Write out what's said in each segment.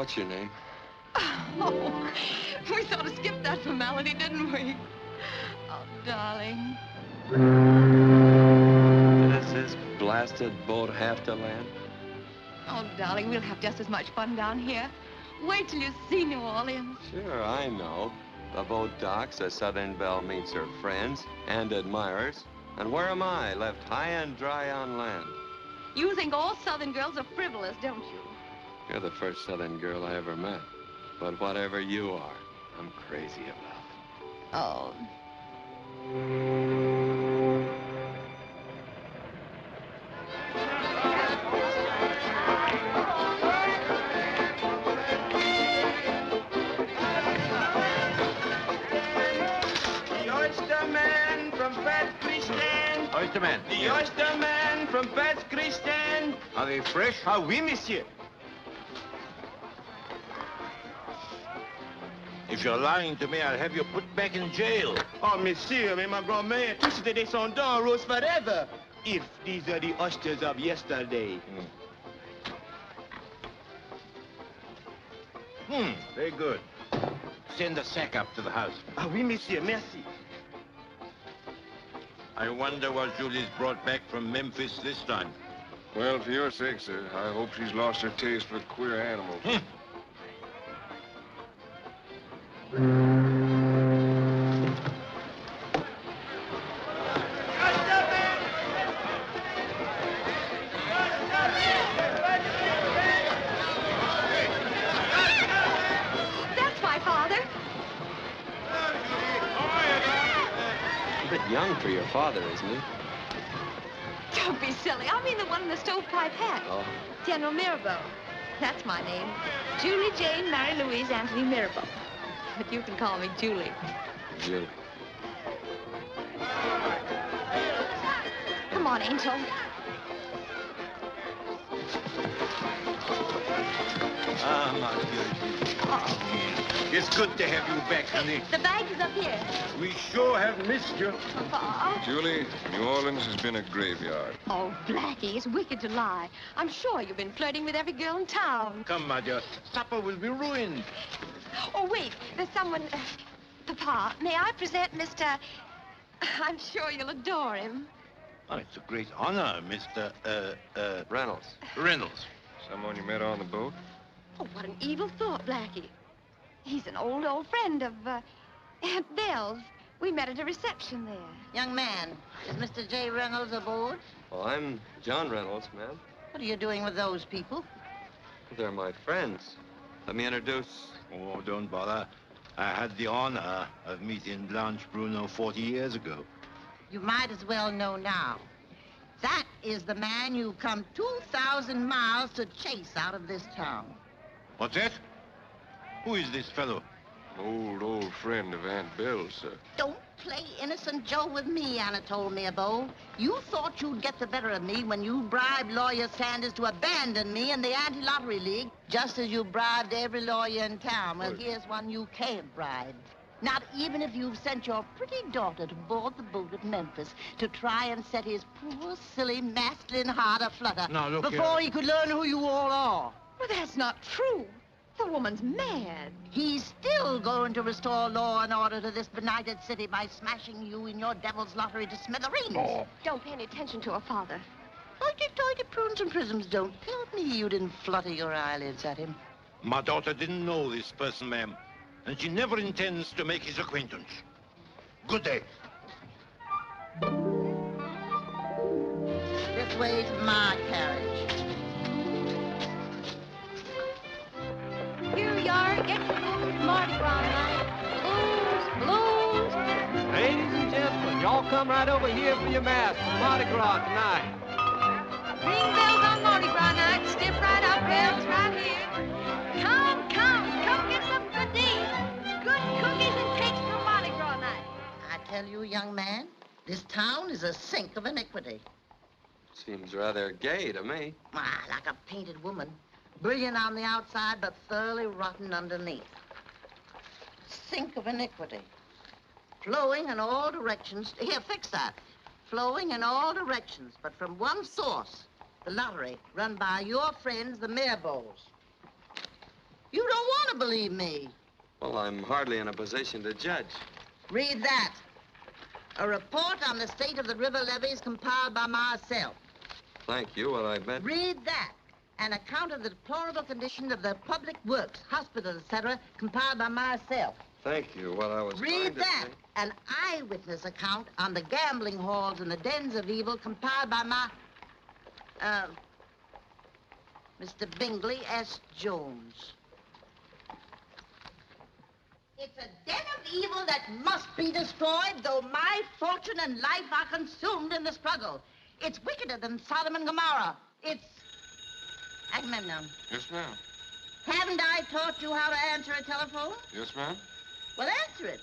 What's your name? Oh, we sort of skipped that formality, didn't we? Oh, darling. Does this blasted boat have to land? Oh, darling, we'll have just as much fun down here. Wait till you see New Orleans. Sure, I know. The boat docks, a Southern belle meets her friends and admirers. And where am I, left high and dry on land? You think all Southern girls are frivolous, don't you? You're the first Southern girl I ever met. But whatever you are, I'm crazy about. Oh. Oyster man. The oyster man from Fat Christian. Are they fresh? Ah, oui, monsieur. If you're lying to me, I'll have you put back in jail. Oh, monsieur, mais ma grand-mère, tous ces descendants rose forever. If these are the oysters of yesterday. Very good. Send the sack up to the house. Ah, oui, monsieur, merci. I wonder what Julie's brought back from Memphis this time. Well, for your sake, sir, I hope she's lost her taste for queer animals. That's my father. A bit young for your father, isn't he? Don't be silly. I mean the one in the stovepipe hat. Oh. General Mirabeau. That's my name. Julie Jane Mary Louise Anthony Mirabeau. But you can call me Julie. Julie. Come on, Angel. Ah, my dear. It's good to have you back, honey. The bag is up here. We sure have missed you. Papa. Julie, New Orleans has been a graveyard. Oh, Blackie, it's wicked to lie. I'm sure you've been flirting with every girl in town. Come, my dear. Supper will be ruined. Oh, wait. There's someone... Papa, may I present Mr... I'm sure you'll adore him. Oh, it's a great honor, Mr. Reynolds. Reynolds. Someone you met on the boat? Oh, what an evil thought, Blackie. He's an old friend of, Aunt Belle's. We met at a reception there. Young man, is Mr. J. Reynolds aboard? Well, I'm John Reynolds, ma'am. What are you doing with those people? They're my friends. Let me introduce... Oh, don't bother. I had the honor of meeting Blanche Bruno 40 years ago. You might as well know now. That is the man you've come 2,000 miles to chase out of this town. What's that? Who is this fellow? Old friend of Aunt Bill's, sir. Don't play innocent Joe with me, Anatole Mirabeau. You thought you'd get the better of me when you bribed Lawyer Sanders to abandon me in the Anti-Lottery League, just as you bribed every lawyer in town. Well, here's one you can't bribe. Not even if you've sent your pretty daughter to board the boat at Memphis to try and set his poor, silly, masculine heart aflutter Now, look before here. he could learn who you all are. Well, that's not true. The woman's mad. He's still going to restore law and order to this benighted city by smashing you in your devil's lottery to smithereens. Oh. Don't pay any attention to her father. Hoity-toity prunes and prisms, don't tell me you didn't flutter your eyelids at him. My daughter didn't know this person, ma'am, and she never intends to make his acquaintance. Good day. This way to my carriage. Here we are. Get your blues, Mardi Gras night. Blues. Ladies and gentlemen, y'all come right over here for your mass for Mardi Gras tonight. Ring bells on Mardi Gras night. Step right up, bells right here. Come get some good deeds. Good cookies and cakes for Mardi Gras night. I tell you, young man, this town is a sink of iniquity. Seems rather gay to me. Ah, like a painted woman. Brilliant on the outside, but thoroughly rotten underneath. Sink of iniquity. Flowing in all directions. Here, fix that. Flowing in all directions, but from one source. The lottery, run by your friends, the Mirabeaus. You don't want to believe me. Well, I'm hardly in a position to judge. Read that. A report on the state of the river levees compiled by myself. Thank you. Well, I bet... Read that. An account of the deplorable condition of the public works, hospitals, etc., compiled by myself. Thank you. Well, I was trying Read to that. say- An eyewitness account on the gambling halls and the dens of evil compiled by my... Mr. Bingley S. Jones. It's a den of evil that must be destroyed, though my fortune and life are consumed in the struggle. It's wickeder than Sodom and Gomorrah. It's... Agamemnon, Yes, ma'am. haven't I taught you how to answer a telephone? Yes, ma'am. Well, answer it.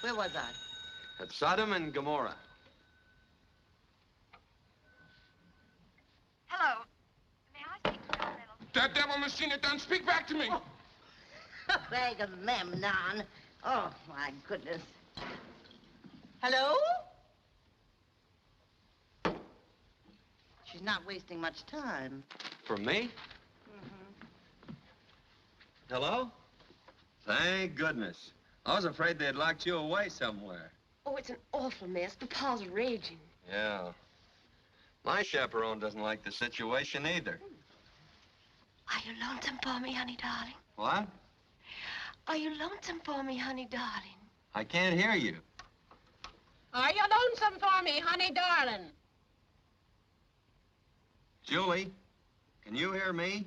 Where was I? At Sodom and Gomorrah. Hello. May I speak to Colonel? That devil machine it done speak back to me. Oh. Agamemnon. Oh, my goodness. Hello? She's not wasting much time. For me? Hello? Thank goodness. I was afraid they'd locked you away somewhere. Oh, it's an awful mess. Papa's raging. Yeah. My chaperone doesn't like the situation either. Are you lonesome for me, honey, darling? What? Are you lonesome for me, honey, darling? I can't hear you. Are you lonesome for me, honey darling? Julie, can you hear me?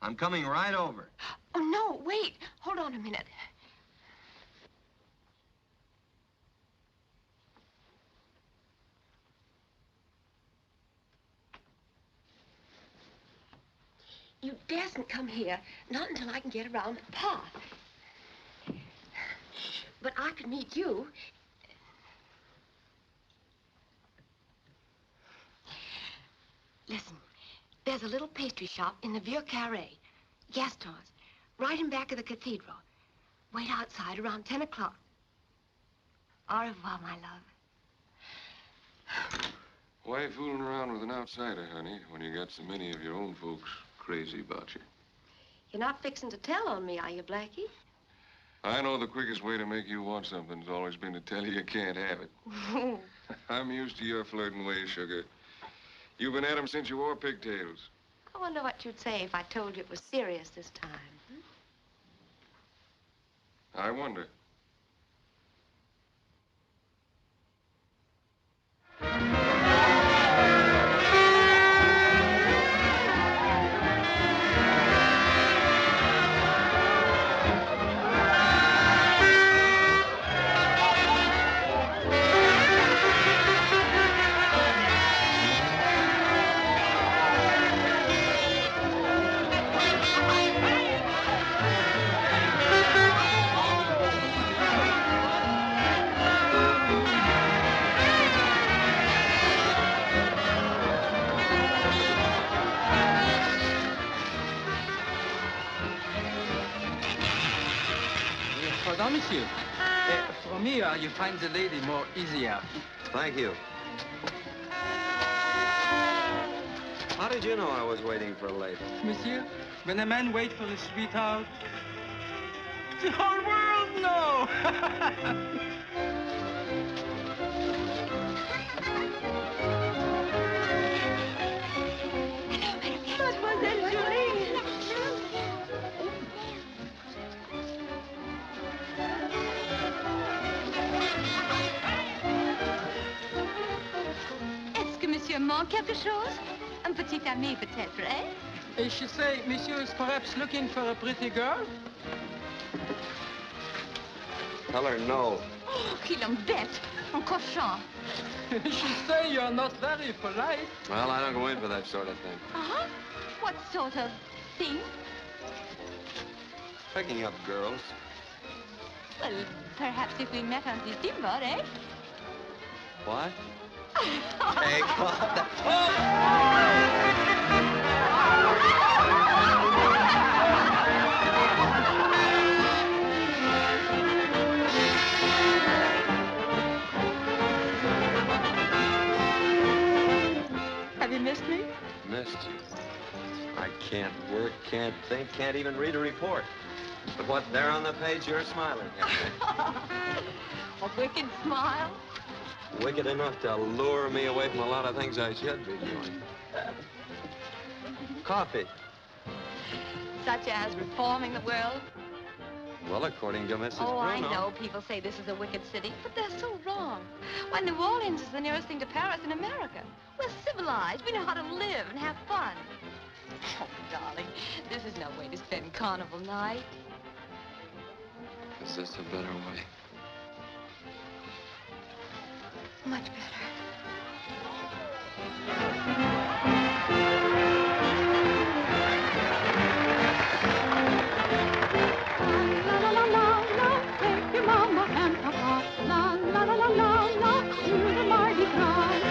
I'm coming right over. Oh, no, wait. Hold on a minute. You daren't come here, not until I can get around Papa. But I could meet you. Listen, there's a little pastry shop in the Vieux Carré, Gaston's, right in back of the cathedral. Wait outside around 10 o'clock. Au revoir, my love. Why fooling around with an outsider, honey, when you got so many of your own folks crazy about you? You're not fixing to tell on me, are you, Blackie? I know the quickest way to make you want something's always been to tell you you can't have it. I'm used to your flirting ways, sugar. You've been at 'em since you wore pigtails. I wonder what you'd say if I told you it was serious this time. I wonder. Pardon, monsieur. From here, you find the lady more easier. Thank you. How did you know I was waiting for a lady? Monsieur, when a man waits for his sweetheart, the whole world knows. Mademoiselle Julie. Est-ce que monsieur manque quelque chose? Un petit ami peut-être, eh? And she say, monsieur is perhaps looking for a pretty girl? Tell her no. Oh, qu'il embête, en cochon. She say you're not very polite. Well, I don't go in for that sort of thing. Uh-huh. What sort of thing? Picking up girls. Well, perhaps if we met on the steamboat, eh? What? Hey, God. Have you missed me? Missed you. I can't work, can't think, can't even read a report. But what's there on the page, you're smiling at. A wicked smile. Wicked enough to lure me away from a lot of things I should be doing. Coffee. Such as reforming the world. Well, according to Mrs. Oh, Bruno. I know people say this is a wicked city, but they're so wrong. Why, New Orleans is the nearest thing to Paris in America. We're civilized. We know how to live and have fun. Oh, darling, this is no way to spend carnival night. Is this a better way? Much better. La la la la, take your mama and papa. La la la la la la, to the Mardi Gras.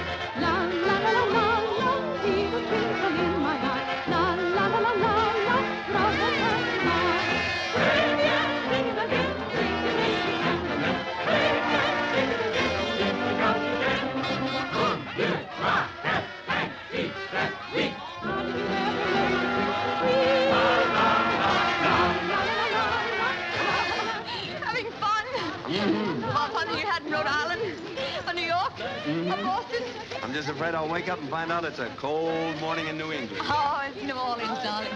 La la la la la la, see the twinkle in my eye. La la la la la la, brother and mine. Sing it, sing it again, sing it, make me dance again. Sing it, sing it again, sing it out again. Rock that, and eat that week. How did you ever learn to sing so sweet? La la la la la la la. Having fun? More fun than you had in Rhode Island, or New York, or Boston? I'm just afraid I'll wake up and find out it's a cold morning in New England. Oh, it's New Orleans, darling.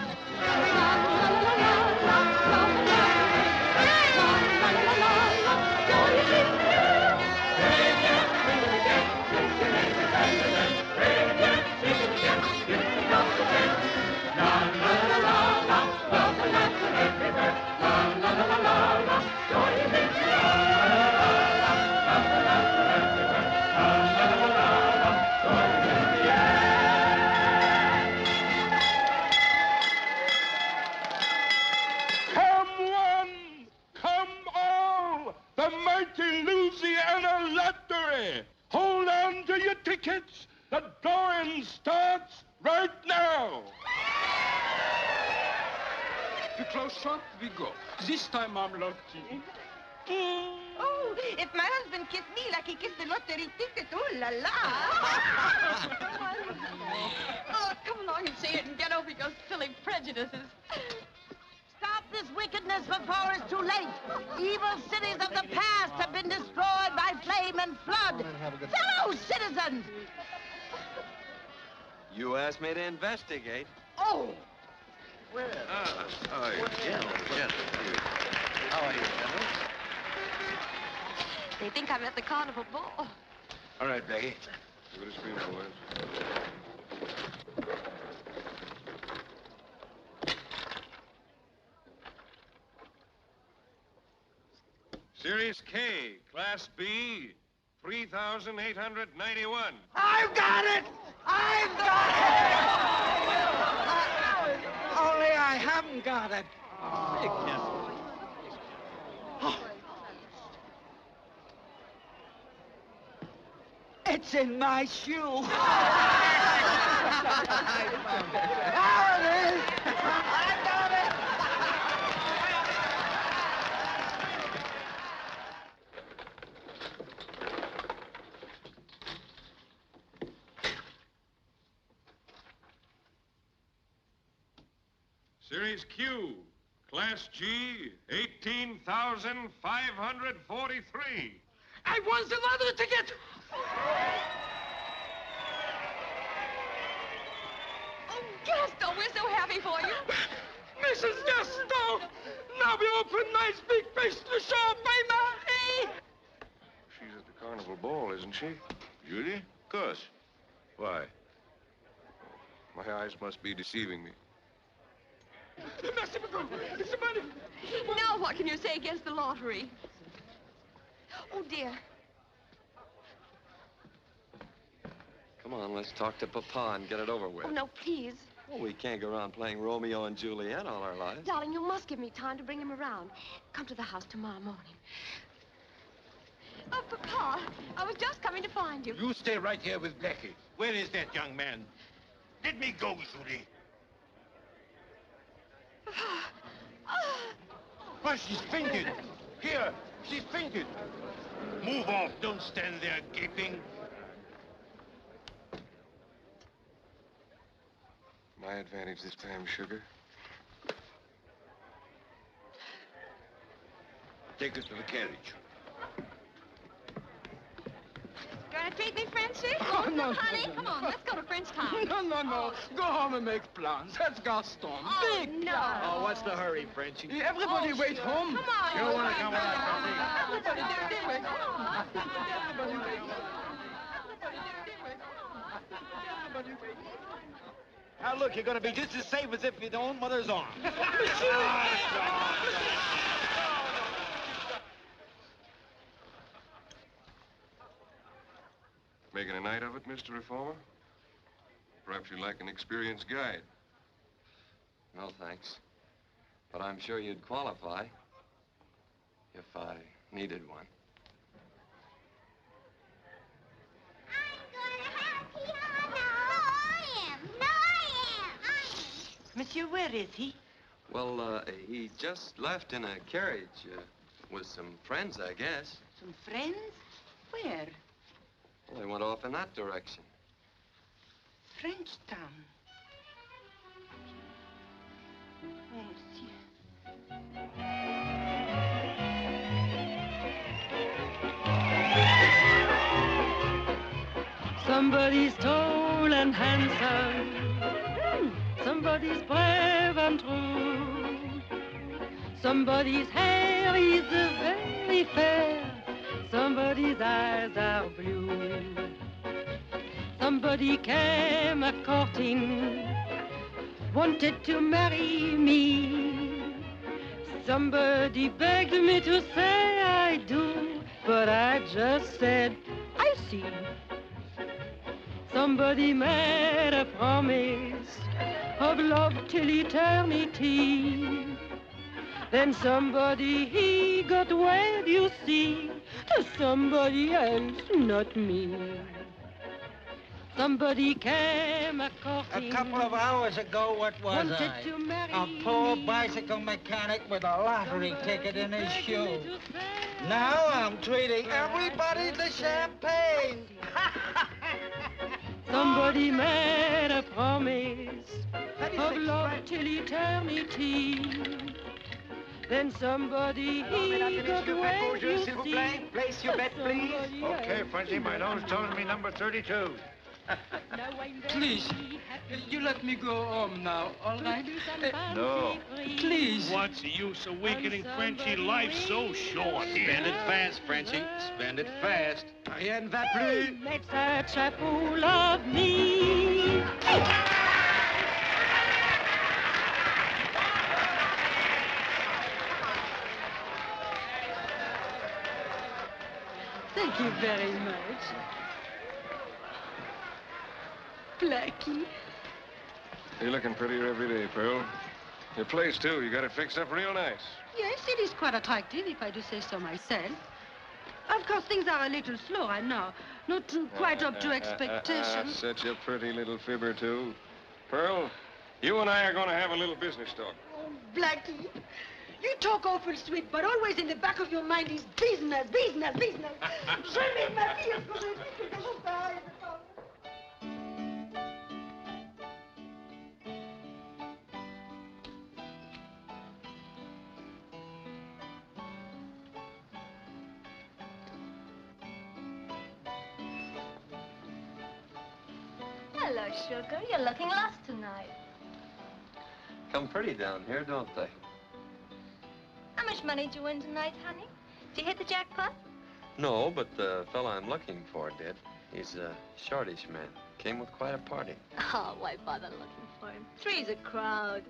Come one, come all, the mighty Louisiana Lottery. Hold on to your tickets. The drawing starts right now. To close shop, we go. This time I'm lucky. Oh, if my husband kissed me like he kissed the lottery ticket, oh la la. Oh, come along and see it and get over your silly prejudices. Stop this wickedness before it's too late. Evil cities of the past have been destroyed by flame and flood. Fellow citizens! You asked me to investigate. Oh! Well. How are you, gentlemen? How are you, gentlemen? They think I'm at the carnival ball. All right, Blackie. Give it a scream, boys. Series K, Class B, 3,891. I've got it! I've got it! Only I haven't got it. It's in my shoe. There it is! I got it! Series Q, Class G, 18,543. I won the lottery ticket! Oh, Gaston, we're so happy for you. Mrs. Gaston! Now we open nice big pastry shop, my Marie! She's at the carnival ball, isn't she? Judy? Of course. Why? My eyes must be deceiving me. Merci beaucoup. It's the money. Now what can you say against the lottery? Oh, dear. Come on, let's talk to Papa and get it over with. Oh, no, please. Well, we can't go around playing Romeo and Juliet all our lives. Darling, you must give me time to bring him around. Come to the house tomorrow morning. Oh, Papa, I was just coming to find you. You stay right here with Blackie. Where is that young man? Let me go, Judy. But she's fainted. Here, she's fainted. Move off. Don't stand there gaping. My advantage this time, sugar. Take us to the carriage. Gonna treat me, Frenchie? Oh, no, honey, no, no, come no. on, let's go to French Town. No. Go home and make plans. That's Gaston. Oh, Big no. plans. Oh, what's the hurry, Frenchie? Everybody wait sure. home. Come on. You don't want to come with us, Everybody, they wait home. Everybody wait. Everybody wait. Now, look, you're going to be just as safe as if you don't mother's arm. Making a night of it, Mr. Reformer? Perhaps you'd like an experienced guide. No, thanks. But I'm sure you'd qualify if I needed one. Monsieur, where is he? Well, he just left in a carriage with some friends, I guess. Some friends? Where? Well, they went off in that direction. French Town. Oh, monsieur. Somebody's tall and handsome. Somebody's brave and true. Somebody's hair is very fair. Somebody's eyes are blue. Somebody came a courting, wanted to marry me. Somebody begged me to say I do, but I just said I see. Somebody made a promise of love till eternity. Then somebody, he got wed, you see, to somebody else, not me. Somebody came a courting. A couple of hours ago, what was wanted I? to marry A poor me. bicycle mechanic with a lottery ticket in his Begged shoe. me to say Now I'm treating everybody to champagne. Somebody made a promise of love till eternity. Then somebody, he got wed, you see. Place your bet, please. Somebody Okay, else, Frenchie, my nose tells me number 32. Now I'm very Please, happy. you let me go home now, all right? No. Please. What's the use of weakening Frenchie? Life's so short. Spend it fast, Frenchie. Spend it fast. Rien ne va plus. Made such a fool of me. Thank you very much. Blackie. You're looking prettier every day, Pearl. Your place, too. You got it fixed up real nice. Yes, it is quite attractive, if I do say so myself. Of course, things are a little slow, I know. Not quite up to expectations. Such a pretty little fibber, too. Pearl, you and I are going to have a little business talk. Oh, Blackie, you talk awful sweet, but always in the back of your mind is business. Je mets ma fille à ce que je dis quelque chose pareil. Hello, sugar. You're looking lost tonight. Come pretty down here, don't they? How much money did you win tonight, honey? Did you hit the jackpot? No, but the fella I'm looking for did. He's a shortish man. Came with quite a party. Oh, why bother looking for him? Three's a crowd.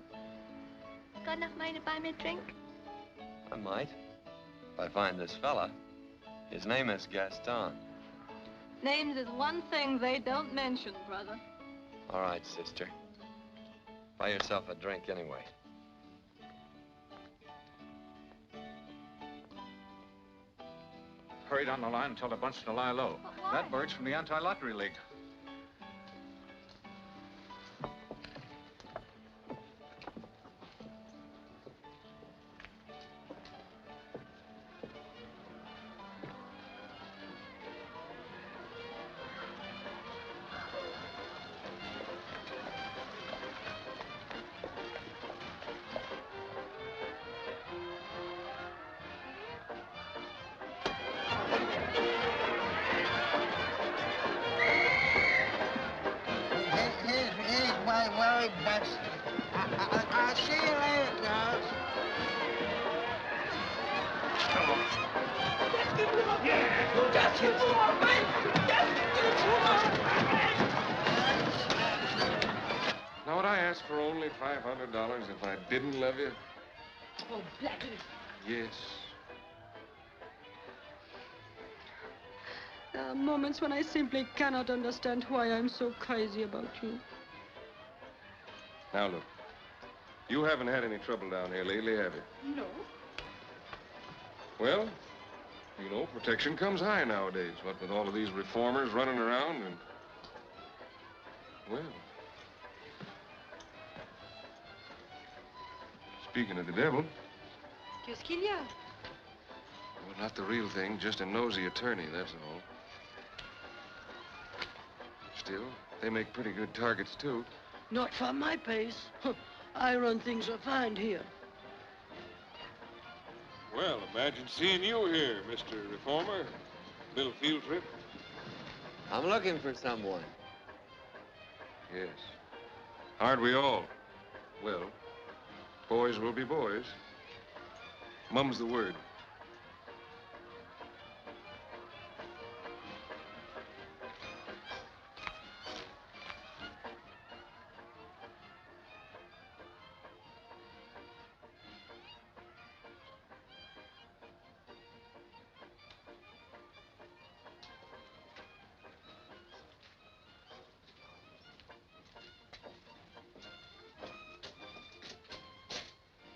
Got enough money to buy me a drink? I might. If I find this fella. His name is Gaston. Names is one thing they don't mention, brother. All right, sister. Buy yourself a drink anyway. Hurry down the line and tell the bunch to lie low. But why? That bird's from the Anti-Lottery League. Yeah. Just you two more, man. Just you two more. Now, would I ask for only $500 if I didn't love you? Oh, Blackie. Yes. There are moments when I simply cannot understand why I'm so crazy about you. Now, look. You haven't had any trouble down here lately, have you? No. Well, you know, protection comes high nowadays. What with all of these reformers running around and... Well... Speaking of the devil... Qu'est-ce qu'il y a? Well, not the real thing, just a nosy attorney, that's all. Still, they make pretty good targets, too. Not for my pace. I run things refined here. Well, imagine seeing you here, Mr. Reformer. Little field trip. I'm looking for someone. Yes. Aren't we all? Well, boys will be boys. Mum's the word.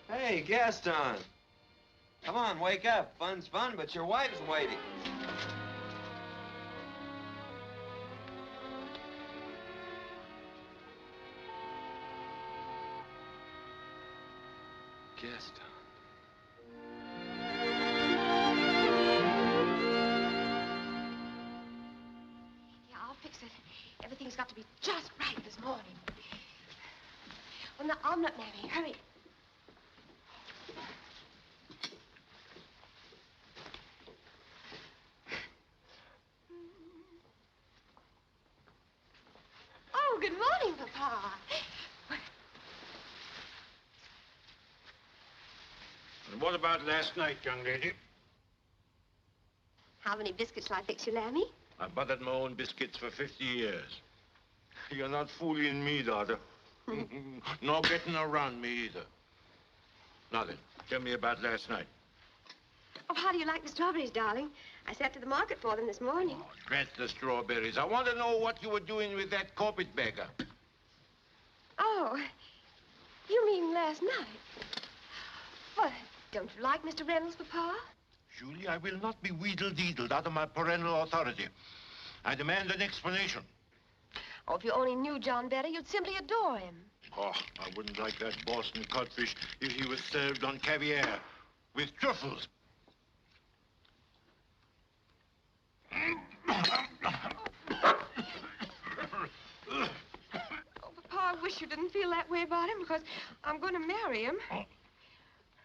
Hey, Gaston. Come on, wake up. Fun's fun, but your wife's waiting. Gaston. Yeah, I'll fix it. Everything's got to be just right this morning. Well, now, omelet, Mammy. Hurry. Oh, good morning, Papa. And what about last night, young lady? How many biscuits shall I fix you, Lammy? I buttered my own biscuits for 50 years. You're not fooling me, daughter. No getting around me either. Now then, tell me about last night. Oh, how do you like the strawberries, darling? I sent to the market for them this morning. Oh, drat the strawberries. I want to know what you were doing with that carpetbagger. Oh, you mean last night? Well, don't you like Mr. Reynolds, Papa? Julie, I will not be wheedle-deedled out of my parental authority. I demand an explanation. Oh, if you only knew John better, you'd simply adore him. Oh, I wouldn't like that Boston codfish if he was served on caviar with truffles. Oh, Papa, I wish you didn't feel that way about him, because I'm going to marry him.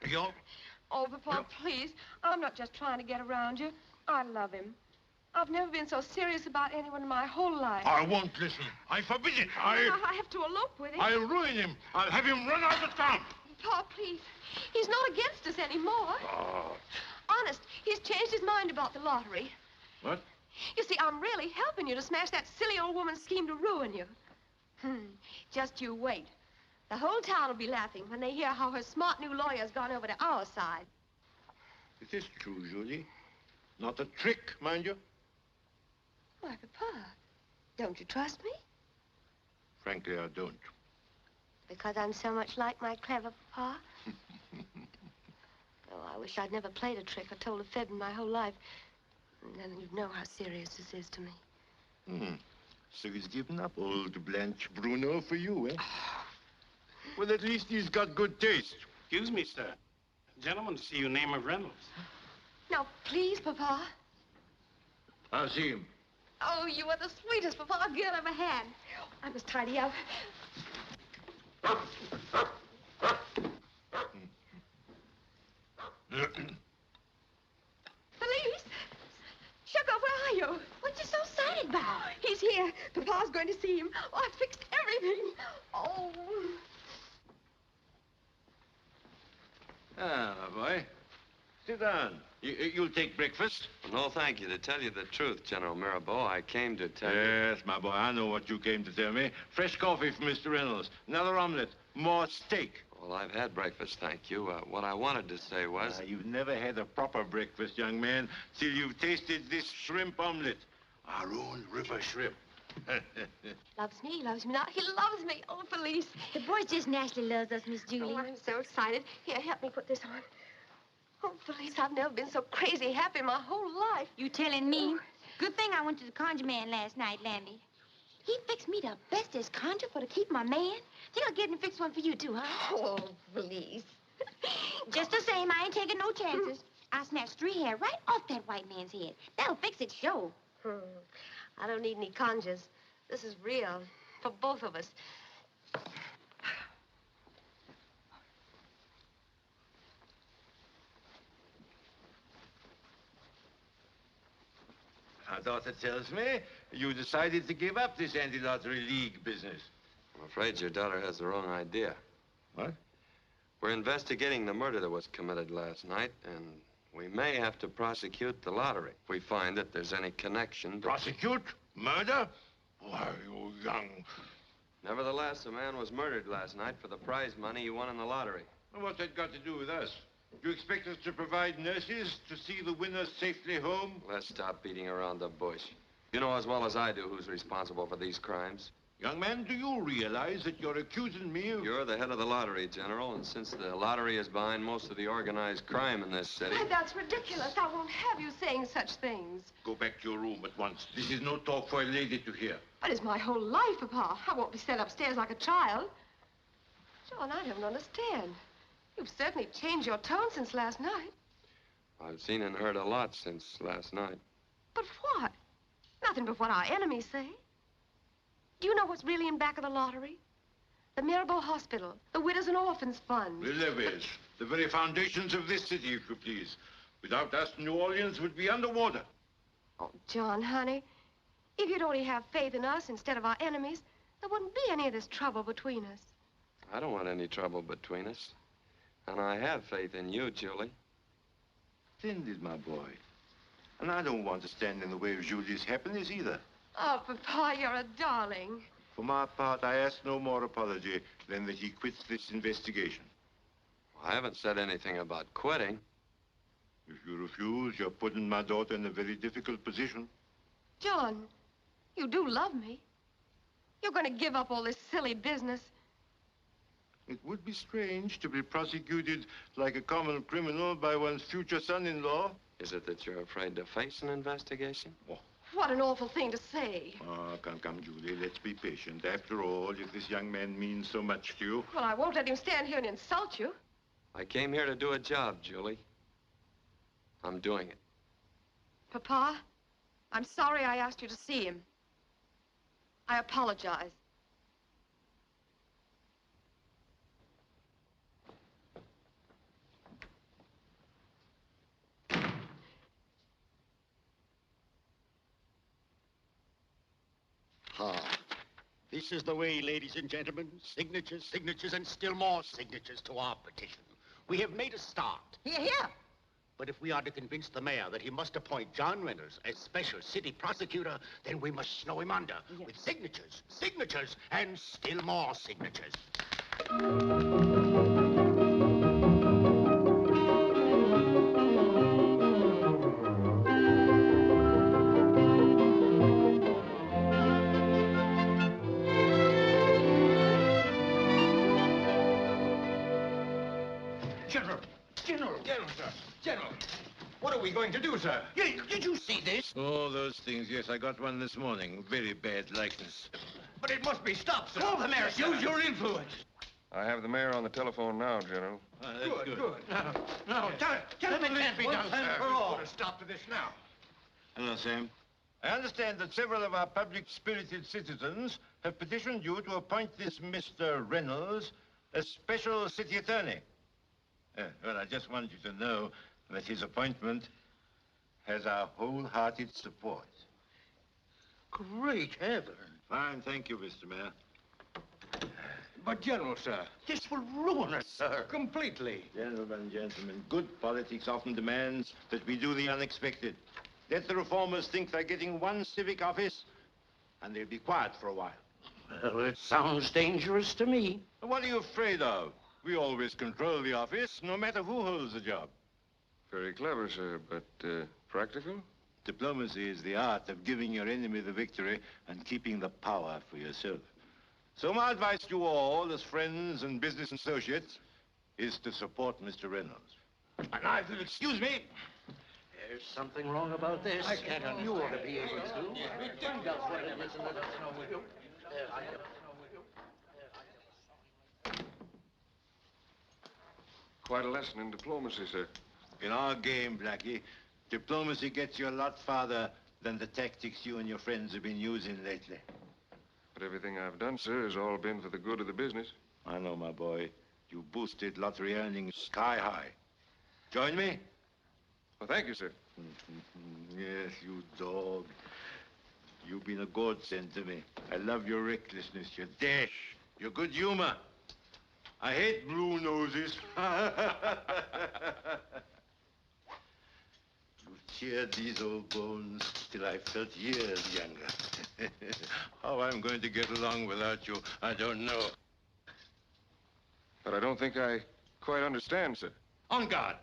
You? Oh, Papa, please. I'm not just trying to get around you. I love him. I've never been so serious about anyone in my whole life. I won't listen. I forbid it. I have to elope with him. I'll ruin him. I'll have him run out of town. Papa, please. He's not against us anymore. Oh. Honest, he's changed his mind about the lottery. What? You see, I'm really helping you to smash that silly old woman's scheme to ruin you. Just you wait. The whole town will be laughing when they hear how her smart new lawyer's gone over to our side. It is true, Julie. Not a trick, mind you. Why, Papa, don't you trust me? Frankly, I don't. Because I'm so much like my clever Papa? Oh, I wish I'd never played a trick or told a fib in my whole life. And then you'd know how serious this is to me. So he's given up old Blanche Bruno for you, eh? Well, at least he's got good taste. Excuse me, sir. Gentleman to see you name of Reynolds. Now, please, Papa. I'll see him. Oh, you are the sweetest Papa girl ever had. I must tidy up. Police? Sugar, where are you? What you so excited about? He's here. Papa's going to see him. Oh, I fixed everything. Oh. Ah, my boy. Sit down. You'll take breakfast? No, thank you. To tell you the truth, General Mirabeau, I came to tell you... Yes, my boy, I know what you came to tell me. Fresh coffee from Mr. Reynolds. Another omelet. More steak. Well, I've had breakfast, thank you. What I wanted to say was... You've never had a proper breakfast, young man, till you've tasted this shrimp omelet. Our own river shrimp. Loves me not. He loves me. Oh, Felice. The boy just naturally loves us, Miss Julie. Oh, I'm so excited. Here, help me put this on. Oh, Felice, I've never been so crazy happy my whole life. You telling me? Good thing I went to the conjure man last night, Landy. He fixed me the bestest conjure for to keep my man. Think I'll get him fix one for you, too, huh? Oh, Felice. Just the same, I ain't taking no chances. I snatched 3 hair right off that white man's head. That'll fix it, sure. I don't need any conjures. This is real. For both of us. Our daughter tells me you decided to give up this anti-lottery league business. I'm afraid your daughter has the wrong idea. What? We're investigating the murder that was committed last night, and we may have to prosecute the lottery if we find that there's any connection. Prosecute? Murder? Why, you young... Nevertheless, a man was murdered last night for the prize money he won in the lottery. Well, what's that got to do with us? Do you expect us to provide nurses to see the winner safely home? Let's stop beating around the bush. You know as well as I do who's responsible for these crimes. Young man, do you realize that you're accusing me of... You're the head of the lottery, General, and since the lottery is behind most of the organized crime in this city... Why, that's ridiculous. I won't have you saying such things. Go back to your room at once. This is no talk for a lady to hear. But it's my whole life, Papa. I won't be sent upstairs like a child. John, I don't understand. You've certainly changed your tone since last night. I've seen and heard a lot since last night. But what? Nothing but what our enemies say. Do you know what's really in back of the lottery? The Mirabeau Hospital, the Widows and Orphans Fund. The levees, the very foundations of this city, if you please. Without us, New Orleans would be underwater. Oh, John, honey, if you'd only have faith in us instead of our enemies, there wouldn't be any of this trouble between us. I don't want any trouble between us. And I have faith in you, Julie. Splendid, my boy. And I don't want to stand in the way of Julie's happiness either. Oh, Papa, you're a darling. For my part, I ask no more apology than that he quits this investigation. I haven't said anything about quitting. If you refuse, you're putting my daughter in a very difficult position. John, you do love me. You're going to give up all this silly business. It would be strange to be prosecuted like a common criminal by one's future son-in-law. Is it that you're afraid to face an investigation? Oh. What an awful thing to say. Oh, come, Julie, let's be patient. After all, if this young man means so much to you... Well, I won't let him stand here and insult you. I came here to do a job, Julie. I'm doing it. Papa, I'm sorry I asked you to see him. I apologize. Ah, this is the way, ladies and gentlemen. Signatures, signatures, and still more signatures to our petition. We have made a start. Here, here. But if we are to convince the mayor that he must appoint John Reynolds as special city prosecutor, then we must snow him under with signatures, signatures, and still more signatures. General, what are we going to do, sir? Did you see this? Oh, those things, yes. I got one this morning. Very bad likeness. But it must be stopped, sir. Call the mayor, sir. Use your influence. I have the mayor on the telephone now, General. Good. Now, tell him it can't be done, sir. For all. Put a stop to this now. Hello, Sam. I understand that several of our public-spirited citizens have petitioned you to appoint this Mr. Reynolds as special city attorney. Well, I just wanted you to know that his appointment has our wholehearted support. Great heaven. Fine, thank you, Mr. Mayor. But, General, sir, This will ruin us, sir. completely. Gentlemen, good politics often demands that we do the unexpected. Let the reformers think they're getting one civic office, and they'll be quiet for a while. Well, it sounds dangerous to me. What are you afraid of? We always control the office, no matter who holds the job. Very clever, sir, but practical? Diplomacy is the art of giving your enemy the victory and keeping the power for yourself. So my advice to you all, as friends and business associates, is to support Mr. Reynolds. And I will excuse me. There's something wrong about this. You ought to be able to. Find out what it is and let us know. Quite a lesson in diplomacy, sir. In our game, Blackie, diplomacy gets you a lot farther than the tactics you and your friends have been using lately. But everything I've done, sir, has all been for the good of the business. I know, my boy. You boosted lottery earnings sky high. Join me? Well, thank you, sir. Yes, you dog. You've been a godsend to me. I love your recklessness, your dash, your good humor. I hate blue noses. You've cheered these old bones till I felt years younger. How I'm going to get along without you, I don't know. But I don't think I quite understand, sir. On guard.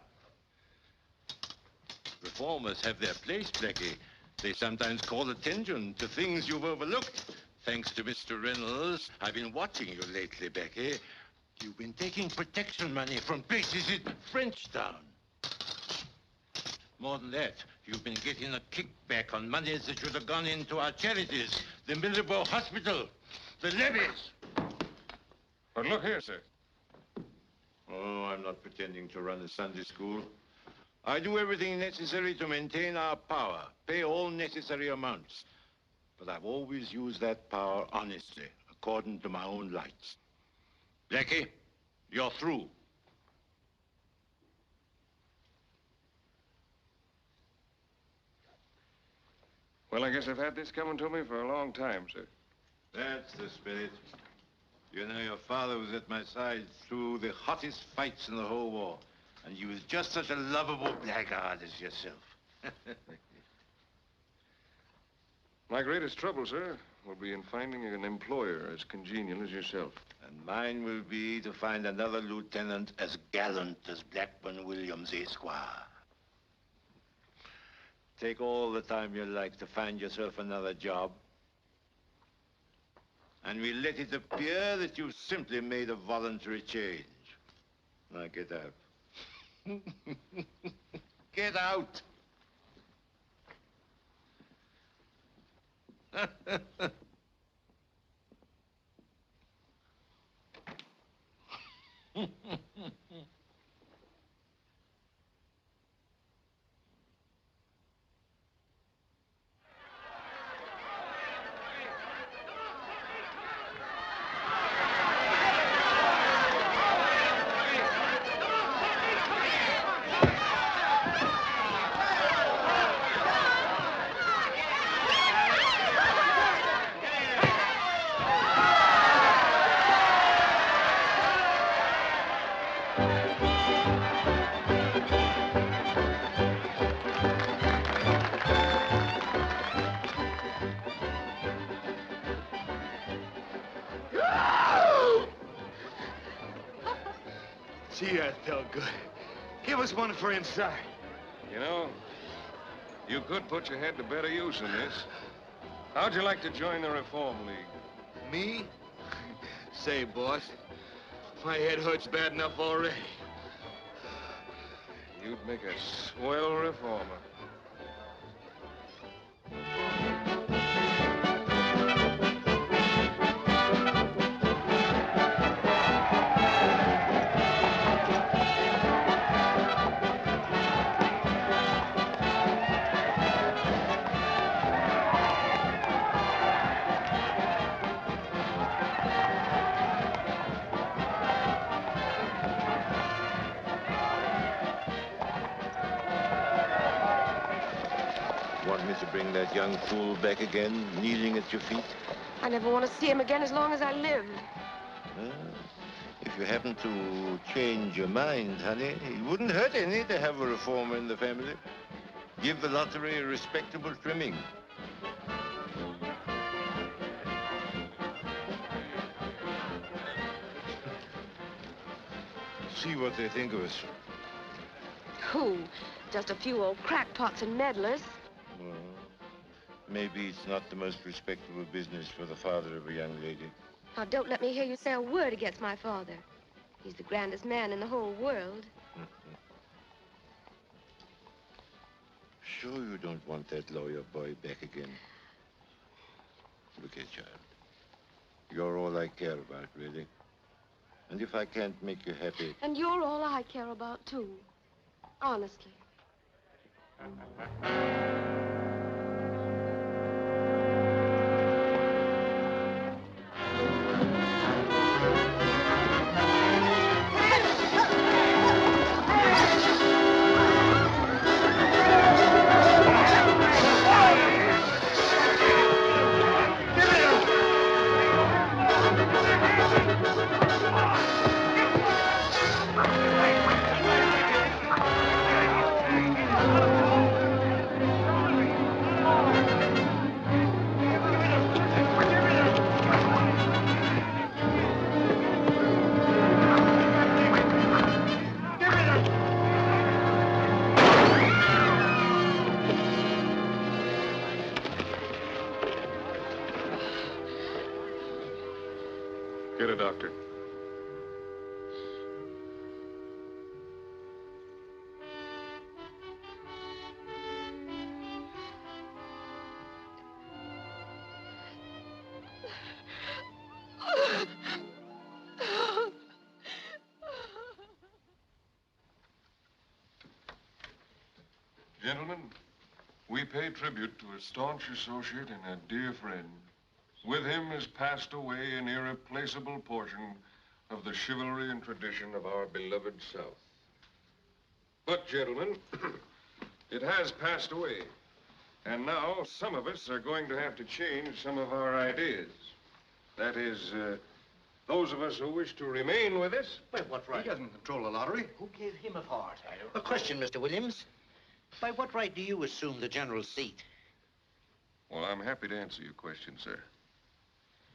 Reformers have their place, Blackie. They sometimes call attention to things you've overlooked. Thanks to Mr. Reynolds, I've been watching you lately, Blackie. You've been taking protection money from places in Frenchtown. More than that, you've been getting a kickback on monies that should have gone into our charities, the Mirabeau Hospital, the levies. But look here, sir. Oh, I'm not pretending to run a Sunday school. I do everything necessary to maintain our power, pay all necessary amounts. But I've always used that power honestly, according to my own lights. Blackie, you're through. Well, I guess I've had this coming to me for a long time, sir. That's the spirit. You know, your father was at my side through the hottest fights in the whole war. And he was just such a lovable blackguard as yourself. My greatest trouble, sir, will be in finding an employer as congenial as yourself. And mine will be to find another lieutenant as gallant as Blackburn Williams, Esquire. Take all the time you like to find yourself another job. And we'll let it appear that you've simply made a voluntary change. Now get out. Get out! Gee, that felt good. Give us one for inside. You know, you could put your head to better use in this. How'd you like to join the Reform League? Me? Say, boss, my head hurts bad enough already. You'd make a swell reformer. Want me to bring that young fool back again, kneeling at your feet? I never want to see him again as long as I live. If you happen to change your mind, honey, it wouldn't hurt any to have a reformer in the family. Give the lottery a respectable trimming. See what they think of us. Who? Just a few old crackpots and meddlers. Well, maybe it's not the most respectable business for the father of a young lady. Now, don't let me hear you say a word against my father. He's the grandest man in the whole world. Sure you don't want that lawyer boy back again? Look here, child. You're all I care about, really. And if I can't make you happy... And you're all I care about, too. Honestly. Get a doctor. Gentlemen, we pay tribute to a staunch associate and a dear friend. With him has passed away an irreplaceable portion of the chivalry and tradition of our beloved South. But, gentlemen, it has passed away. And now some of us are going to have to change some of our ideas. That is, those of us who wish to remain with us. By what right? He doesn't control the lottery. Who gave him authority? A question, Mr. Williams. By what right do you assume the general's seat? Well, I'm happy to answer your question, sir.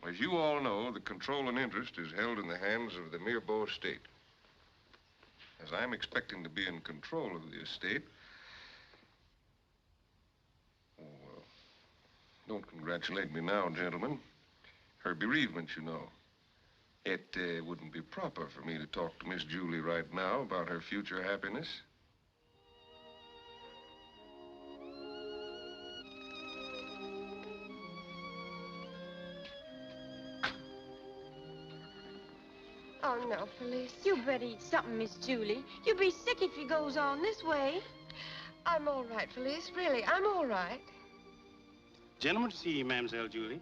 As you all know, the control and interest is held in the hands of the Mirabeau estate. As I'm expecting to be in control of the estate... Oh, well, don't congratulate me now, gentlemen. Her bereavement, you know. It wouldn't be proper for me to talk to Miss Julie right now about her future happiness. Oh, no, Felice. You better eat something, Miss Julie. You'll be sick if you goes on this way. I'm all right, Felice. Really, I'm all right. Gentlemen to see you, Mademoiselle Julie.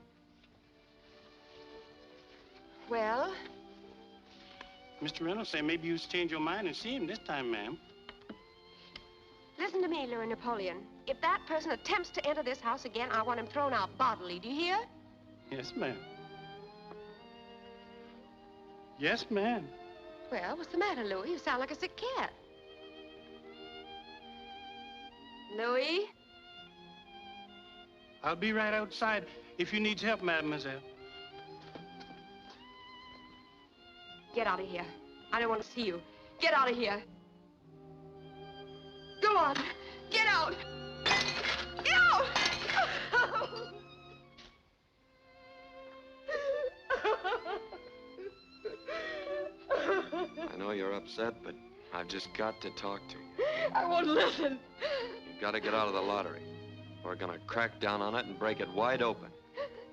Well? Mr. Reynolds say maybe you change your mind and see him this time, ma'am. Listen to me, Louis Napoleon. If that person attempts to enter this house again, I want him thrown out bodily. Do you hear? Yes, ma'am. Yes, ma'am. Well, what's the matter, Louis? You sound like a sick cat. Louis? I'll be right outside if you need help, mademoiselle. Get out of here. I don't want to see you. Get out of here. Go on. Get out. Get out! I know you're upset, but I've just got to talk to you. I won't listen. You've got to get out of the lottery. We're gonna crack down on it and break it wide open.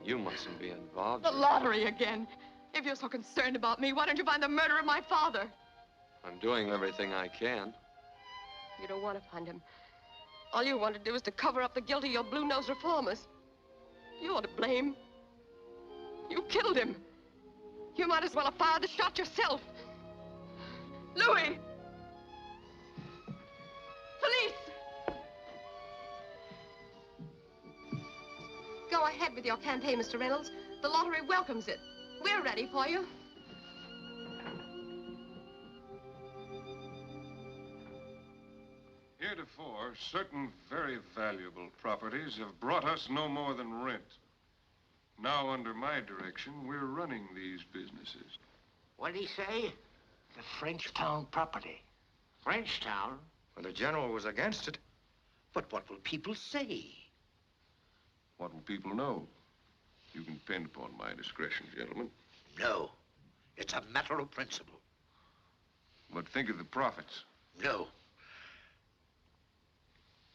You mustn't be involved. The lottery again. If you're so concerned about me, why don't you find the murderer of my father? I'm doing everything I can. You don't want to find him. All you want to do is to cover up the guilt of your blue-nosed reformers. You're to blame. You killed him. You might as well have fired the shot yourself. Louis! Felice! Go ahead with your campaign, Mr. Reynolds. The lottery welcomes it. We're ready for you. before, certain very valuable properties have brought us no more than rent. Now, under my direction, we're running these businesses. What did he say? The Frenchtown property. Frenchtown? Well, the general was against it. But what will people say? What will people know? You can depend upon my discretion, gentlemen. No. It's a matter of principle. But think of the profits. No.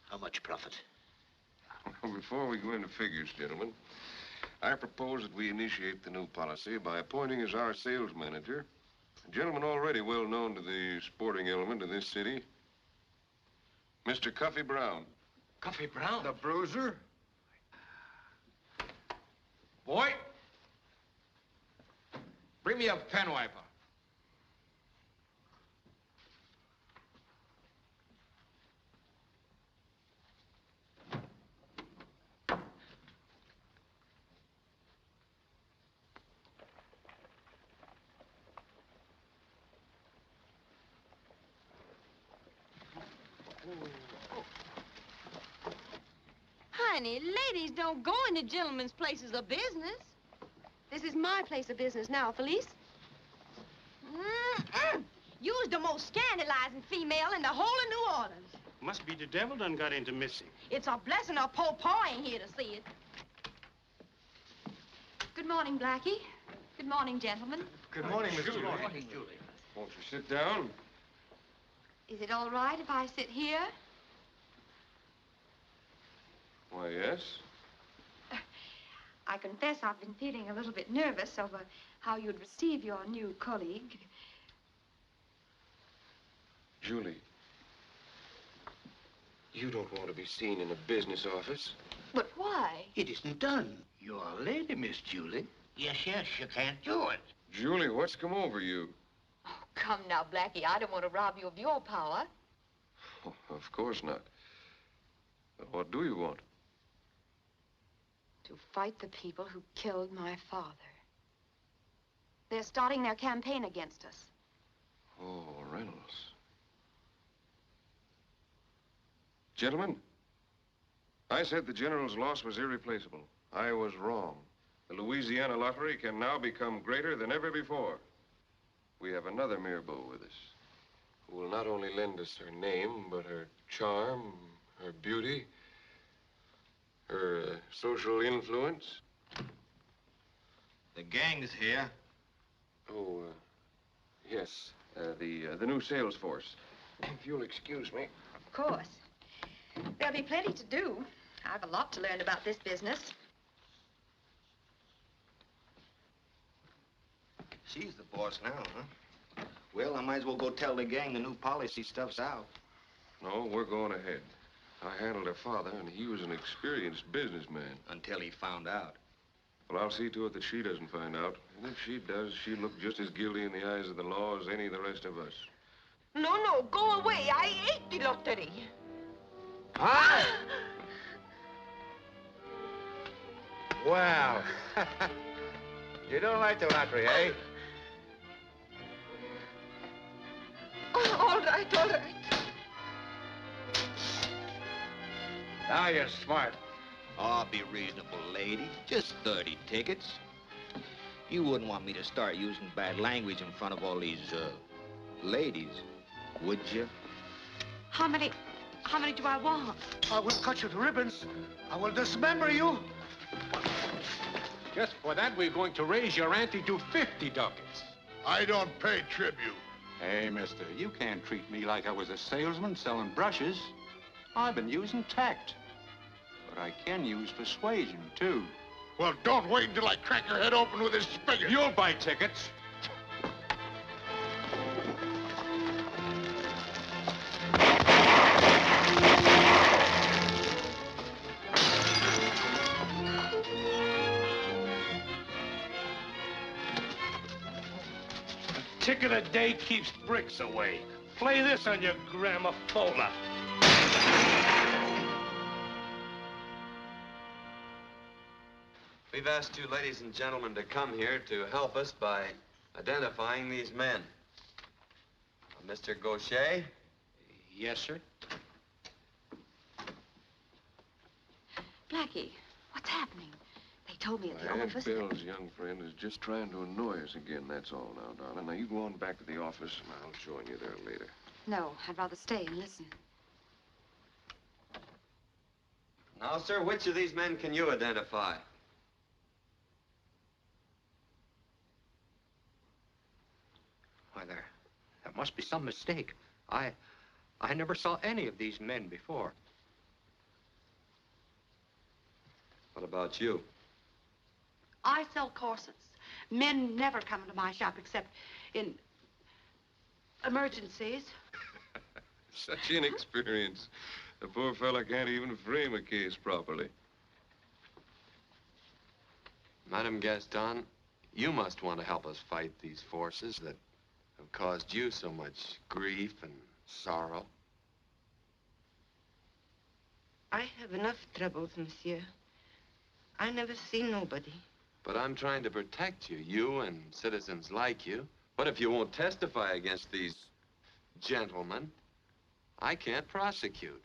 How much profit? Before we go into figures, gentlemen, I propose that we initiate the new policy by appointing as our sales manager a gentleman already well known to the sporting element of this city, Mr. Cuffy Brown. Cuffy Brown? The bruiser? Boy, bring me a pen wiper. Honey, ladies don't go into gentlemen's places of business. This is my place of business now, Felice. You's the most scandalizing female in the whole of New Orleans. Must be the devil done got into Missy. It's a blessing our poor pa ain't here to see it. Good morning, Blackie. Good morning, gentlemen. Good morning, Miss Julie. Good morning, Julie. Won't you sit down? Is it all right if I sit here? Why, yes. I confess I've been feeling a little bit nervous over how you'd receive your new colleague. Julie, you don't want to be seen in a business office. But why? It isn't done. You're a lady, Miss Julie. Yes, you can't do it. Julie, what's come over you? Oh, come now, Blackie. I don't want to rob you of your power. Oh, of course not. But what do you want? To fight the people who killed my father. They're starting their campaign against us. Oh, Reynolds. Gentlemen, I said the general's loss was irreplaceable. I was wrong. The Louisiana lottery can now become greater than ever before. We have another Mirabeau with us, who will not only lend us her name, but her charm, her beauty, her social influence. The gang's here. Oh, yes, the new sales force. If you'll excuse me. Of course. There'll be plenty to do. I've a lot to learn about this business. She's the boss now, huh? Well, I might as well go tell the gang the new policy stuff's out. No, we're going ahead. I handled her father, and he was an experienced businessman. Until he found out. Well, I'll see to it that she doesn't find out. And if she does, she'll look just as guilty in the eyes of the law as any of the rest of us. No, go away. I ate the lottery. Huh? Well, you don't like the lottery, eh? Oh, all right. Now you're smart. Oh, be reasonable, lady. Just 30 tickets. You wouldn't want me to start using bad language in front of all these, ladies, would you? How many do I want? I will cut you to ribbons. I will dismember you. Just for that, we're going to raise your ante to 50 ducats. I don't pay tribute. Hey, mister, you can't treat me like I was a salesman selling brushes. I've been using tact. But I can use persuasion, too. Well, don't wait until I crack your head open with this spigot. You'll buy tickets. Ticket a day keeps bricks away. Play this on your gramophone. We've asked you, ladies and gentlemen, to come here to help us by identifying these men. Mr. Gaucher? Yes, sir. Blackie, what's happening? They told me at the Aunt office. Bill's young friend is just trying to annoy us again, that's all now, darling. Now, you go on back to the office, and I'll join you there later. No, I'd rather stay and listen. Now, sir, which of these men can you identify? Why, there must be some mistake. I never saw any of these men before. What about you? I sell corsets. Men never come into my shop except in emergencies. Such inexperience. The poor fella can't even frame a case properly. Madame Gaston, you must want to help us fight these forces that have caused you so much grief and sorrow. I have enough troubles, monsieur. I never see nobody. But I'm trying to protect you, you and citizens like you. What if you won't testify against these gentlemen? I can't prosecute.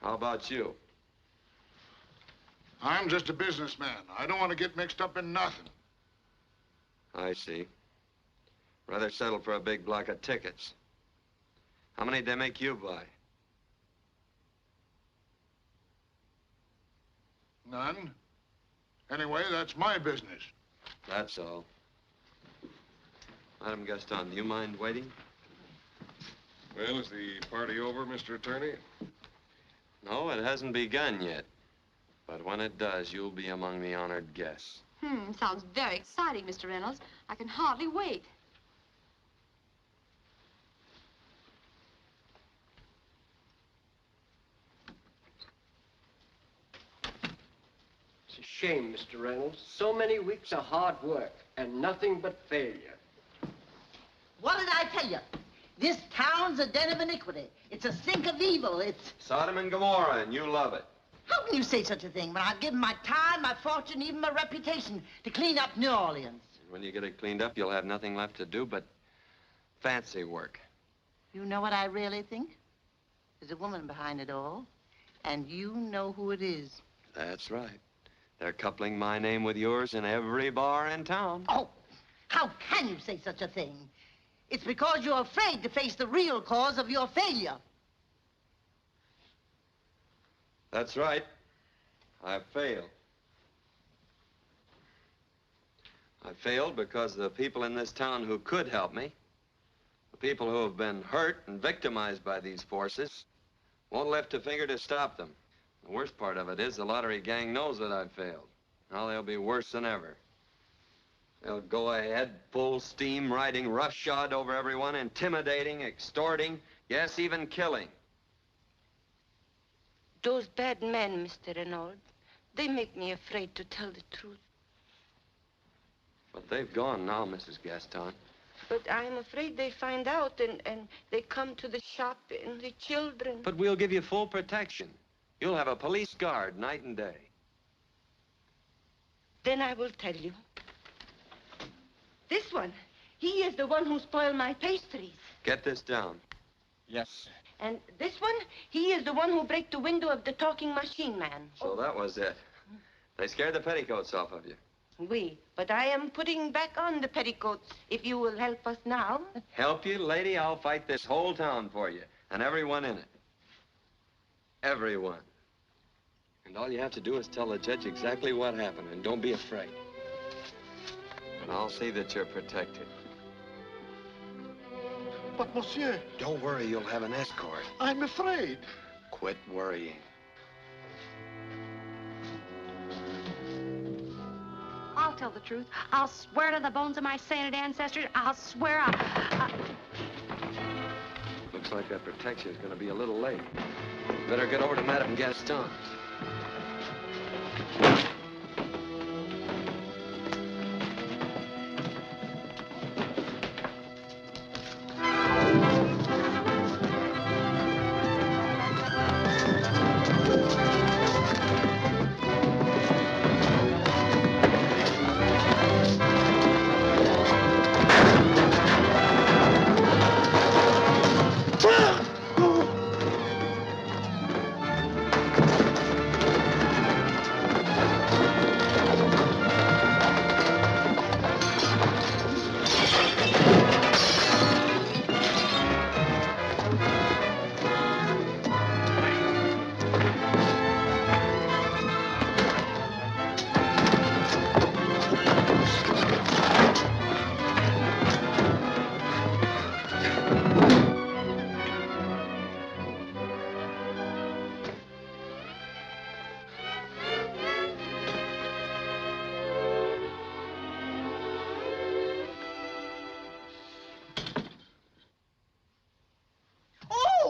How about you? I'm just a businessman. I don't want to get mixed up in nothing. I see. Rather settle for a big block of tickets. How many did they make you buy? None. Anyway, that's my business. That's all. Madame Gaston, do you mind waiting? Well, is the party over, Mr. Attorney? No, it hasn't begun yet. But when it does, you'll be among the honored guests. Sounds very exciting, Mr. Reynolds. I can hardly wait. It's a shame, Mr. Reynolds. So many weeks of hard work and nothing but failure. What did I tell you? This town's a den of iniquity. It's a sink of evil. It's... Sodom and Gomorrah, and you love it. How can you say such a thing when I've given my time, my fortune, even my reputation to clean up New Orleans? When you get it cleaned up, you'll have nothing left to do but fancy work. You know what I really think? There's a woman behind it all, and you know who it is. That's right. They're coupling my name with yours in every bar in town. Oh, how can you say such a thing? It's because you're afraid to face the real cause of your failure. That's right. I failed. I failed because the people in this town who could help me, the people who have been hurt and victimized by these forces, won't lift a finger to stop them. The worst part of it is the lottery gang knows that I've failed. Now they'll be worse than ever. They'll go ahead, full steam, riding roughshod over everyone, intimidating, extorting, yes, even killing. Those bad men, Mr. Reynolds, they make me afraid to tell the truth. But they've gone now, Mrs. Gaston. But I'm afraid they find out and they come to the shop and the children. But we'll give you full protection. You'll have a police guard night and day. Then I will tell you. This one, he is the one who spoiled my pastries. Get this down. Yes. And this one, he is the one who broke the window of the talking machine man. So that was it. They scared the petticoats off of you. Oui, but I am putting back on the petticoats if you will help us now. Help you, lady? I'll fight this whole town for you, and everyone in it. Everyone. And all you have to do is tell the judge exactly what happened, and don't be afraid. And I'll see that you're protected. But, monsieur... Don't worry, you'll have an escort. I'm afraid. Quit worrying. I'll tell the truth. I'll swear to the bones of my sainted ancestors. I'll swear Looks like that protection is going to be a little late. Better get over to Madame Gaston.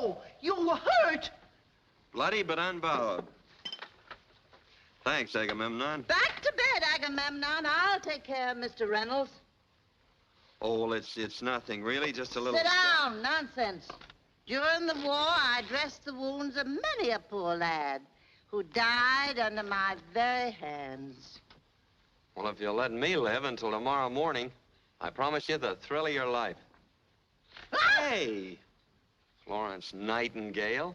Oh, you were hurt. Bloody but unbowed. Thanks, Agamemnon. Back to bed, Agamemnon. I'll take care of Mr. Reynolds. Oh, well, it's nothing, really, just a little... Sit down. Nonsense. During the war, I dressed the wounds of many a poor lad who died under my very hands. Well, if you'll let me live until tomorrow morning, I promise you the thrill of your life. Hey! Florence Nightingale.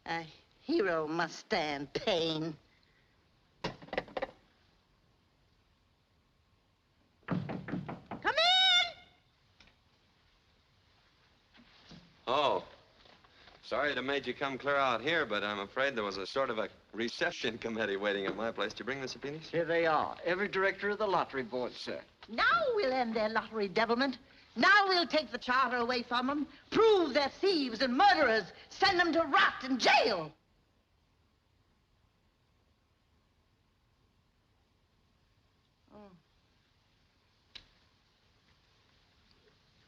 A hero must stand pain. Come in! Oh. Sorry to have made you come clear out here, but I'm afraid there was a sort of a reception committee waiting at my place. Did you bring the subpoenas? Here they are. Every director of the lottery board, sir. Now we'll end their lottery devilment. Now we'll take the charter away from them, prove they're thieves and murderers, send them to rot in jail.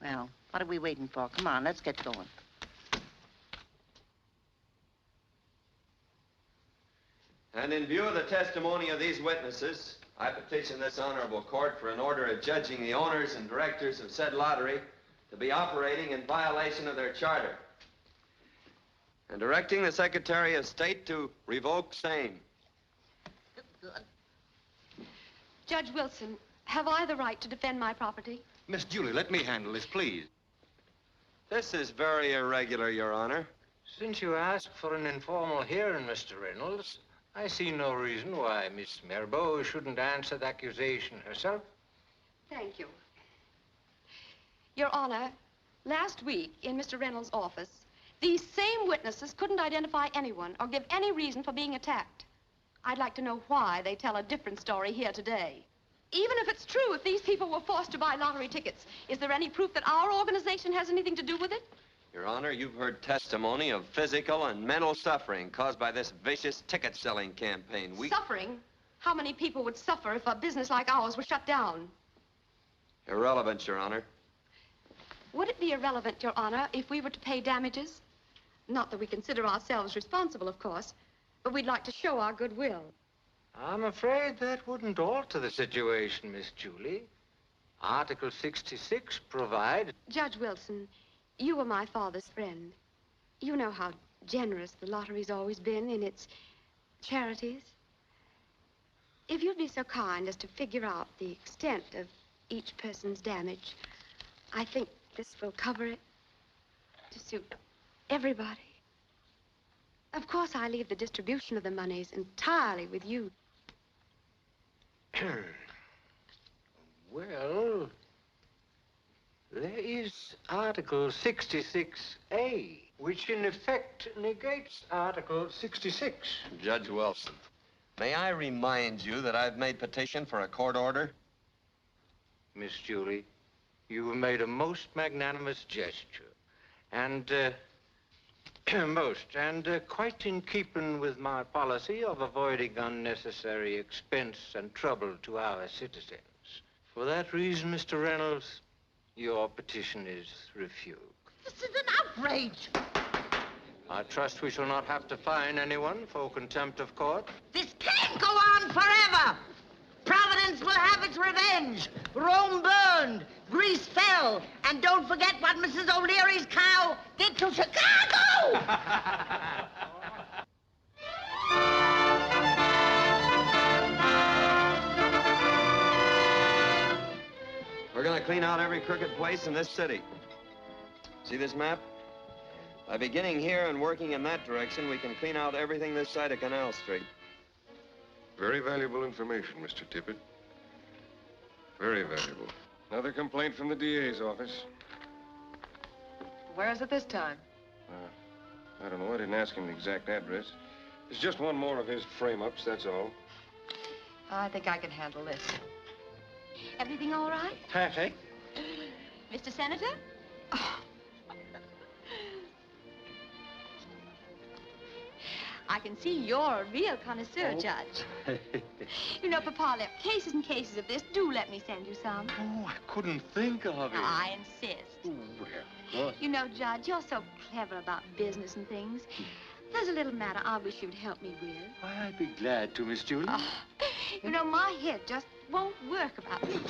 Well, what are we waiting for? Come on, let's get going. And in view of the testimony of these witnesses, I petition this honorable court for an order adjudging the owners and directors of said lottery to be operating in violation of their charter, and directing the Secretary of State to revoke same. Judge Wilson, have I the right to defend my property? Miss Julie, let me handle this, please. This is very irregular, Your Honor. Since you asked for an informal hearing, Mr. Reynolds, I see no reason why Miss Mirabeau shouldn't answer the accusation herself. Thank you. Your Honor, last week in Mr. Reynolds' office, these same witnesses couldn't identify anyone or give any reason for being attacked. I'd like to know why they tell a different story here today. Even if it's true, if these people were forced to buy lottery tickets, is there any proof that our organization has anything to do with it? Your Honor, you've heard testimony of physical and mental suffering caused by this vicious ticket-selling campaign. Suffering? How many people would suffer if a business like ours was shut down? Irrelevant, Your Honor. Would it be irrelevant, Your Honor, if we were to pay damages? Not that we consider ourselves responsible, of course, but we'd like to show our goodwill. I'm afraid that wouldn't alter the situation, Miss Julie. Article 66 provides... Judge Wilson, you were my father's friend. You know how generous the lottery's always been in its charities. If you'd be so kind as to figure out the extent of each person's damage, I think this will cover it to suit everybody. Of course, I leave the distribution of the monies entirely with you. Well, there is Article 66A, which in effect negates Article 66. Judge Wilson, may I remind you that I've made petition for a court order? Miss Julie, you have made a most magnanimous gesture, and quite in keeping with my policy of avoiding unnecessary expense and trouble to our citizens. For that reason, Mr. Reynolds, your petition is refused. This is an outrage. I trust we shall not have to fine anyone for contempt of court. This can't go on forever. Providence will have its revenge. Rome burned, Greece fell, and don't forget what Mrs. O'Leary's cow did to Chicago! We're going to clean out every crooked place in this city. See this map? By beginning here and working in that direction, we can clean out everything this side of Canal Street. Very valuable information, Mr. Tippett. Very valuable. Another complaint from the DA's office. Where is it this time? I don't know. I didn't ask him the exact address. It's just one more of his frame-ups, that's all. I think I can handle this. Everything all right? Perfect. Mr. Senator? Oh. I can see you're a real connoisseur, Judge. You know, Papa left cases and cases of this. Do let me send you some. Oh, I couldn't think of it. I insist. Well, You know, Judge, you're so clever about business and things. There's a little matter I wish you'd help me with. I'd be glad to, Miss Julie. You know, my head just won't work about this.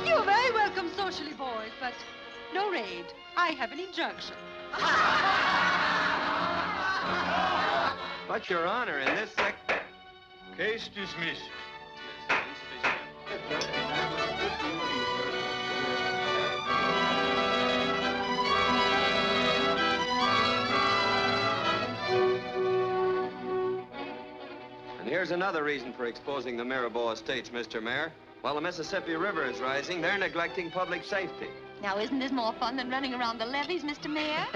You're very welcome socially, boys, but no raid. I have an injunction. But, Your Honor, in this Case dismissed. And here's another reason for exposing the Mirabeau estates, Mr. Mayor. While the Mississippi River is rising, they're neglecting public safety. Now, isn't this more fun than running around the levees, Mr. Mayor?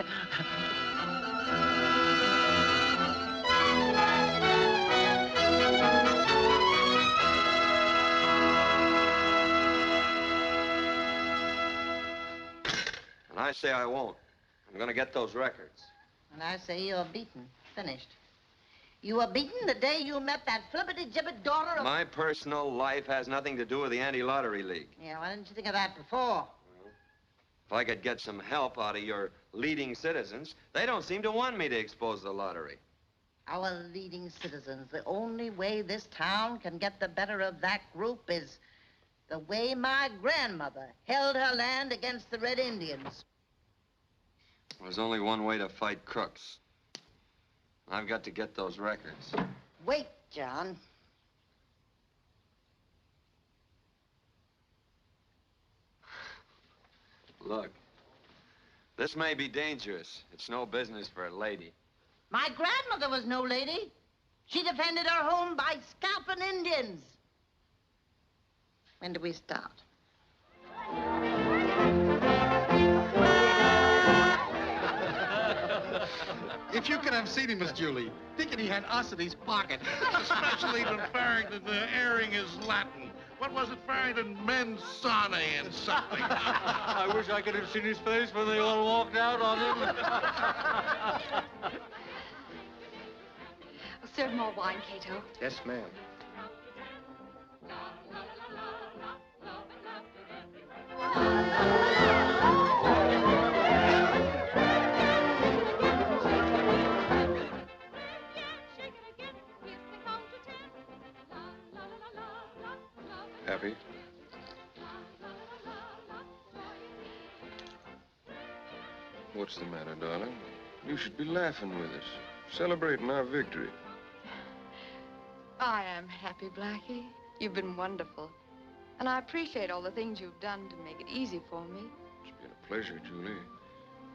And I say I won't. I'm going to get those records. And I say you're beaten. Finished. You were beaten the day you met that flippity-gibbet daughter of... My personal life has nothing to do with the Anti-Lottery League. Yeah, why didn't you think of that before? If I could get some help out of your leading citizens, they don't seem to want me to expose the lottery. Our leading citizens, the only way this town can get the better of that group is the way my grandmother held her land against the Red Indians. There's only one way to fight crooks. I've got to get those records. Wait, John. Look, this may be dangerous. It's no business for a lady. My grandmother was no lady. She defended her home by scalping Indians. When do we start? If you could have seen him, Miss Julie, thinking he had us in his pocket. Especially when Farrington airing his Latin. What was it, Farrington? Mens sana and something. I wish I could have seen his face when they all walked out on him. Serve more wine, Cato. Yes, ma'am. Happy? What's the matter, darling? You should be laughing with us, celebrating our victory. I am happy, Blackie. You've been wonderful. And I appreciate all the things you've done to make it easy for me. It's been a pleasure, Julie.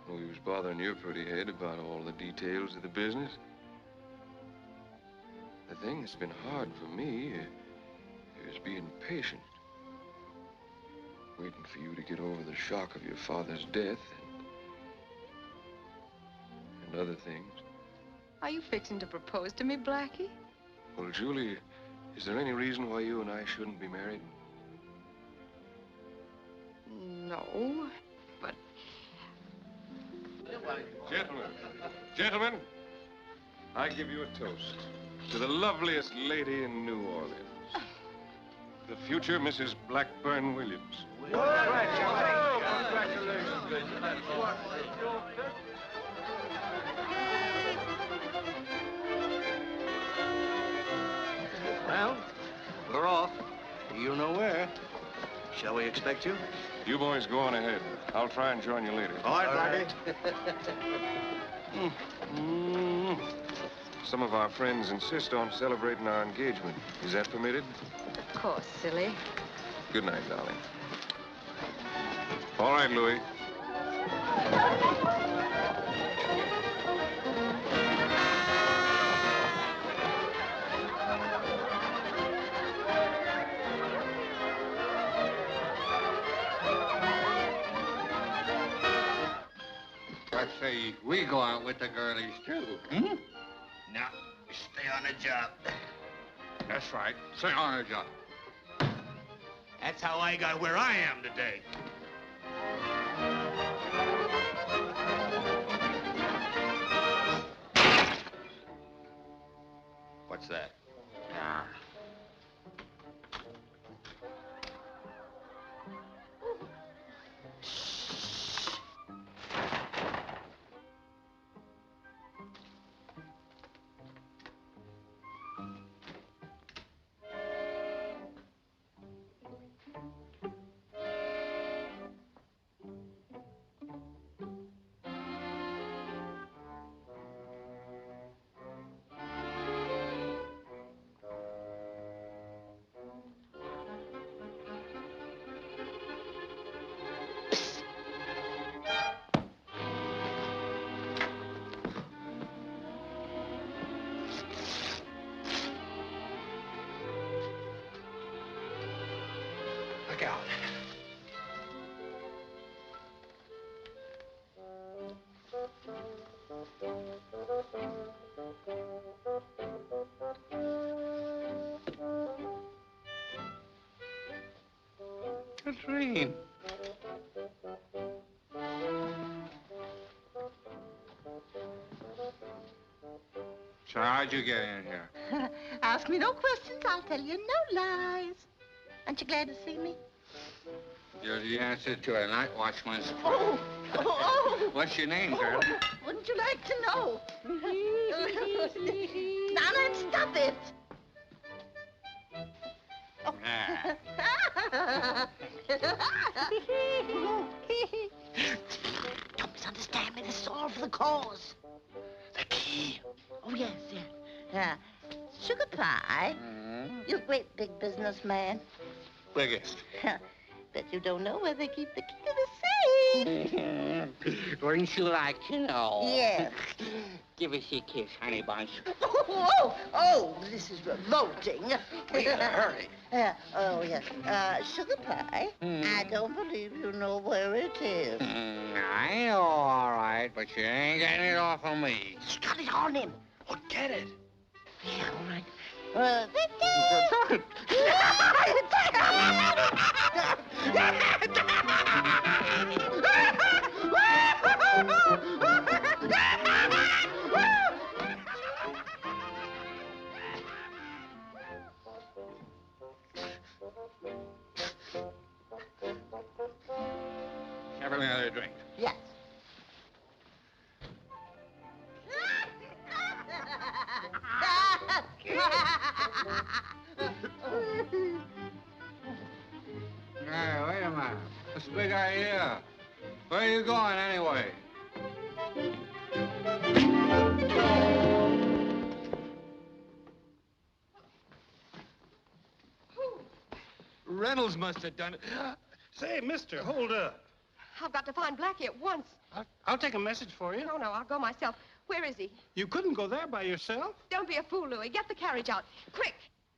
We was bothering your pretty head about all the details of the business. The thing that's been hard for me is being patient. Waiting for you to get over the shock of your father's death and other things. Are you fixing to propose to me, Blackie? Well, Julie, is there any reason why you and I shouldn't be married? No, but... Gentlemen, I give you a toast to the loveliest lady in New Orleans. The future Mrs. Blackburn Williams. Well, we're off. You know where. Shall we expect you? You boys go on ahead. I'll try and join you later. All right, Mm. Some of our friends insist on celebrating our engagement. Is that permitted? Of course, silly. Good night, darling. All right, Louis. I say, we go out with the girlies, too. Hmm? No, stay on the job. That's right. Stay on the job. That's how I got where I am today. What's that? Look out. A dream. So how'd you get in here? Ask me no questions, I'll tell you no lies. Aren't you glad to see me? You're the answer to a night watchman's prayer. Oh, oh, oh. What's your name, girl? Wouldn't you like to know? Now then, stop it. Don't misunderstand me. This is all for the cause. The key. Oh, yes, yes. Sugar Pie, you're a great big businessman. Biggest. Bet you don't know where they keep the key to the safe. Wouldn't you like to know? Yes. Give us your kiss, honey bunch. Oh, this is revolting. We gotta hurry. Oh, yes. Sugar Pie, I don't believe you know where it is. I know, all right, but you ain't getting it off of me. He's got it on him. Well, get it. Yeah, all right. Have another drink. Yes. Hey, wait a minute. That's a big idea. Where are you going, anyway? Reynolds must have done it. Say, mister, hold up. I've got to find Blackie at once. I'll take a message for you. No, I'll go myself. Where is he? You couldn't go there by yourself. Don't be a fool, Louis. Get the carriage out. Quick.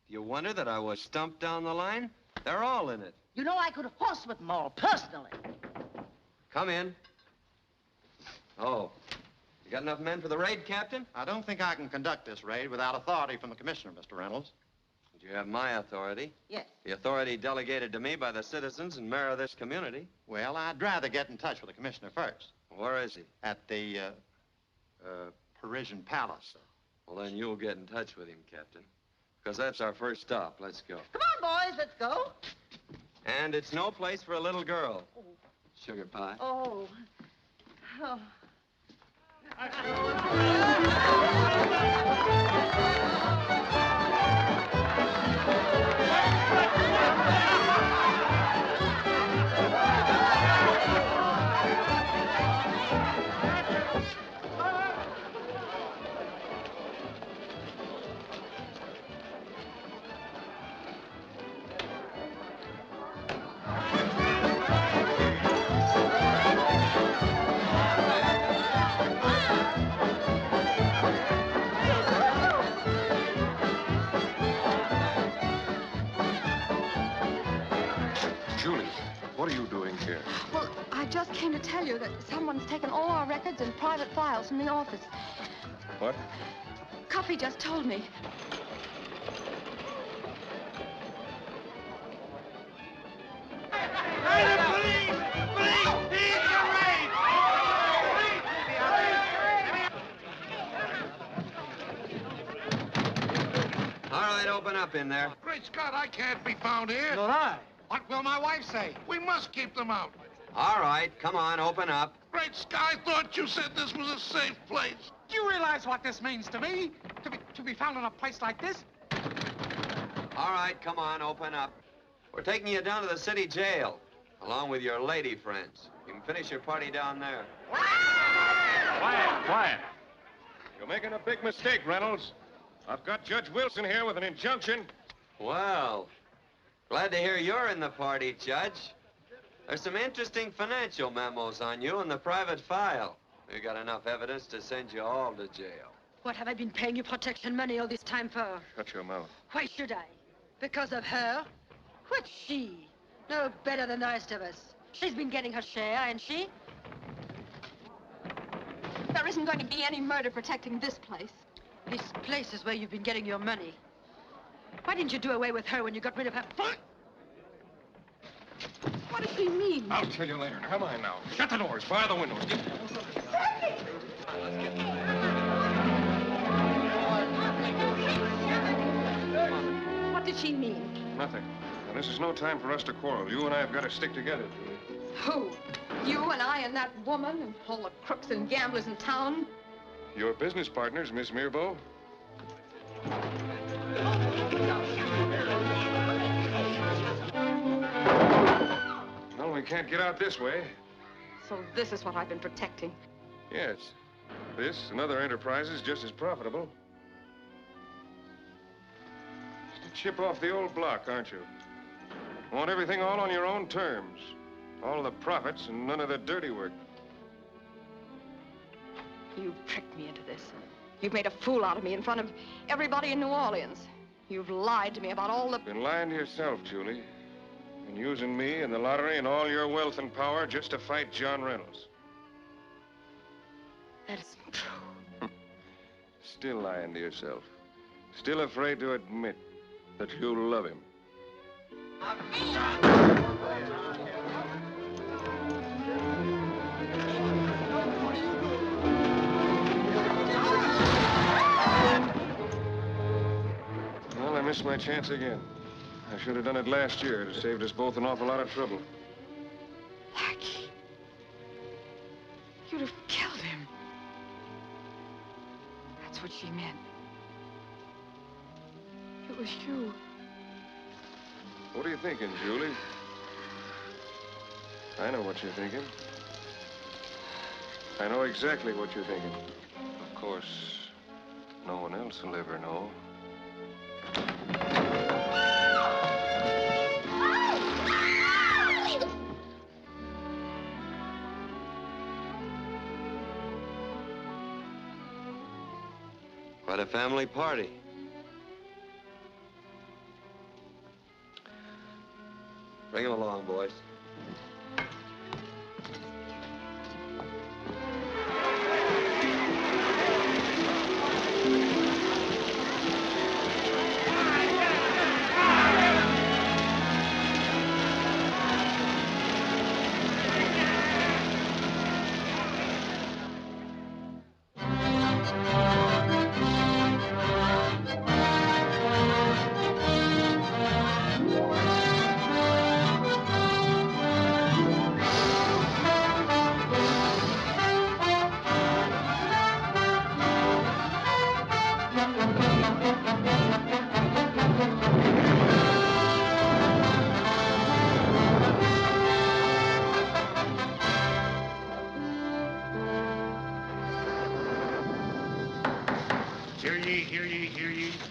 You wonder that I was stumped down the line? They're all in it. You know, I could horsewhip them all, personally. Come in. Oh, you got enough men for the raid, Captain? I don't think I can conduct this raid without authority from the commissioner, Mr. Reynolds. You have my authority. Yes. The authority delegated to me by the citizens and mayor of this community. Well, I'd rather get in touch with the commissioner first. Where is he? At the, Parisian Palace. Well, then you'll get in touch with him, Captain. Because that's our first stop. Let's go. Come on, boys, let's go. And it's no place for a little girl. Sugar Pie. Oh. Oh. What are you doing here? Well, I just came to tell you that someone's taken all our records and private files from the office. What? Cuffy just told me. up in there. Great Scott, I can't be found here. Nor I. What will my wife say? We must keep them out. All right, come on, open up. Great Scott, I thought you said this was a safe place. Do you realize what this means to me? To be found in a place like this? All right, come on, open up. We're taking you down to the city jail, along with your lady friends. You can finish your party down there. Quiet, quiet. You're making a big mistake, Reynolds. I've got Judge Wilson here with an injunction. Well, glad to hear you're in the party, Judge. There's some interesting financial memos on you in the private file. We got enough evidence to send you all to jail. What have I been paying you protection money all this time for? Shut your mouth. Why should I? Because of her? What's she? No better than the rest of us. She's been getting her share, ain't she? There isn't going to be any murder protecting this place. This place is where you've been getting your money. Why didn't you do away with her when you got rid of her? What does she mean? I'll tell you later. Come on now. Shut the doors. Bar the windows. What did she mean? Nothing. And this is no time for us to quarrel. You and I have got to stick together, Julie. Who? You and I and that woman and all the crooks and gamblers in town? Your business partners, Miss Mirabeau. Well, we can't get out this way. So this is what I've been protecting. Yes. This and other enterprises just as profitable. Just a chip off the old block, aren't you? Want everything all on your own terms. All the profits and none of the dirty work. You tricked me into this. You've made a fool out of me in front of everybody in New Orleans. You've lied to me about all the... Been lying to yourself, Julie. And using me and the lottery and all your wealth and power just to fight John Reynolds. That isn't true. Still lying to yourself. Still afraid to admit that you love him. Well, I missed my chance again. I should have done it last year. It would have saved us both an awful lot of trouble. Blackie. You'd have killed him. That's what she meant. It was you. What are you thinking, Julie? I know what you're thinking. I know exactly what you're thinking. Of course, no one else will ever know. Quite a family party. Bring him along, boys.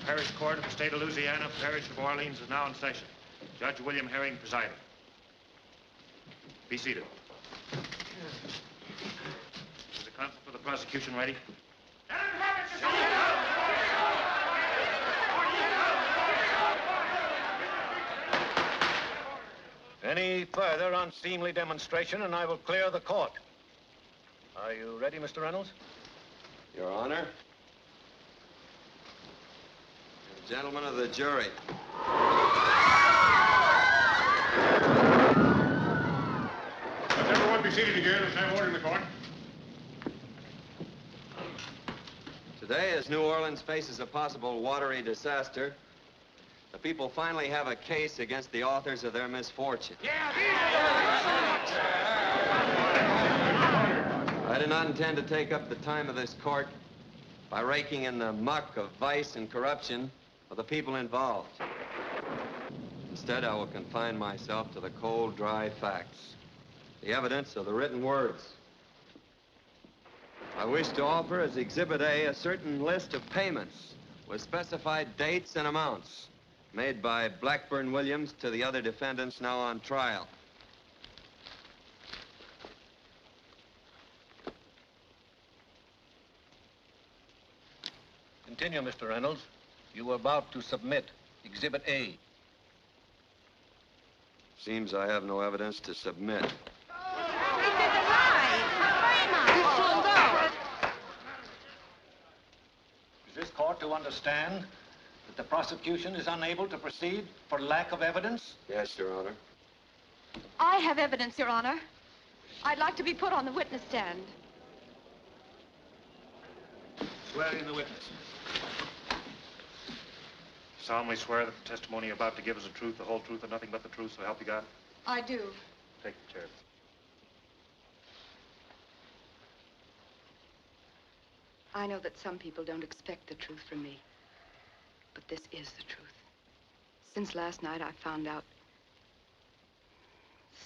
Parish Court of the State of Louisiana, Parish of Orleans is now in session. Judge William Herring presiding. Be seated. Is the counsel for the prosecution ready? Any further unseemly demonstration, and I will clear the court. Are you ready, Mr. Reynolds? Your Honor. Gentlemen of the jury. Let everyone be seated again. Let's have order in the court. Today, as New Orleans faces a possible watery disaster, the people finally have a case against the authors of their misfortune. I do not intend to take up the time of this court by raking in the muck of vice and corruption of the people involved. Instead, I will confine myself to the cold, dry facts, the evidence of the written words. I wish to offer as Exhibit A a certain list of payments with specified dates and amounts made by Blackburn Williams to the other defendants now on trial. Continue, Mr. Reynolds. You were about to submit Exhibit A. Seems I have no evidence to submit. Is this court to understand that the prosecution is unable to proceed for lack of evidence? Yes, Your Honor. I have evidence, Your Honor. I'd like to be put on the witness stand. Swear in the witness. Solemnly swear that the testimony you're about to give is the truth, the whole truth, and nothing but the truth, so help you God? I do. Take the chair. I know that some people don't expect the truth from me, but this is the truth. Since last night, I found out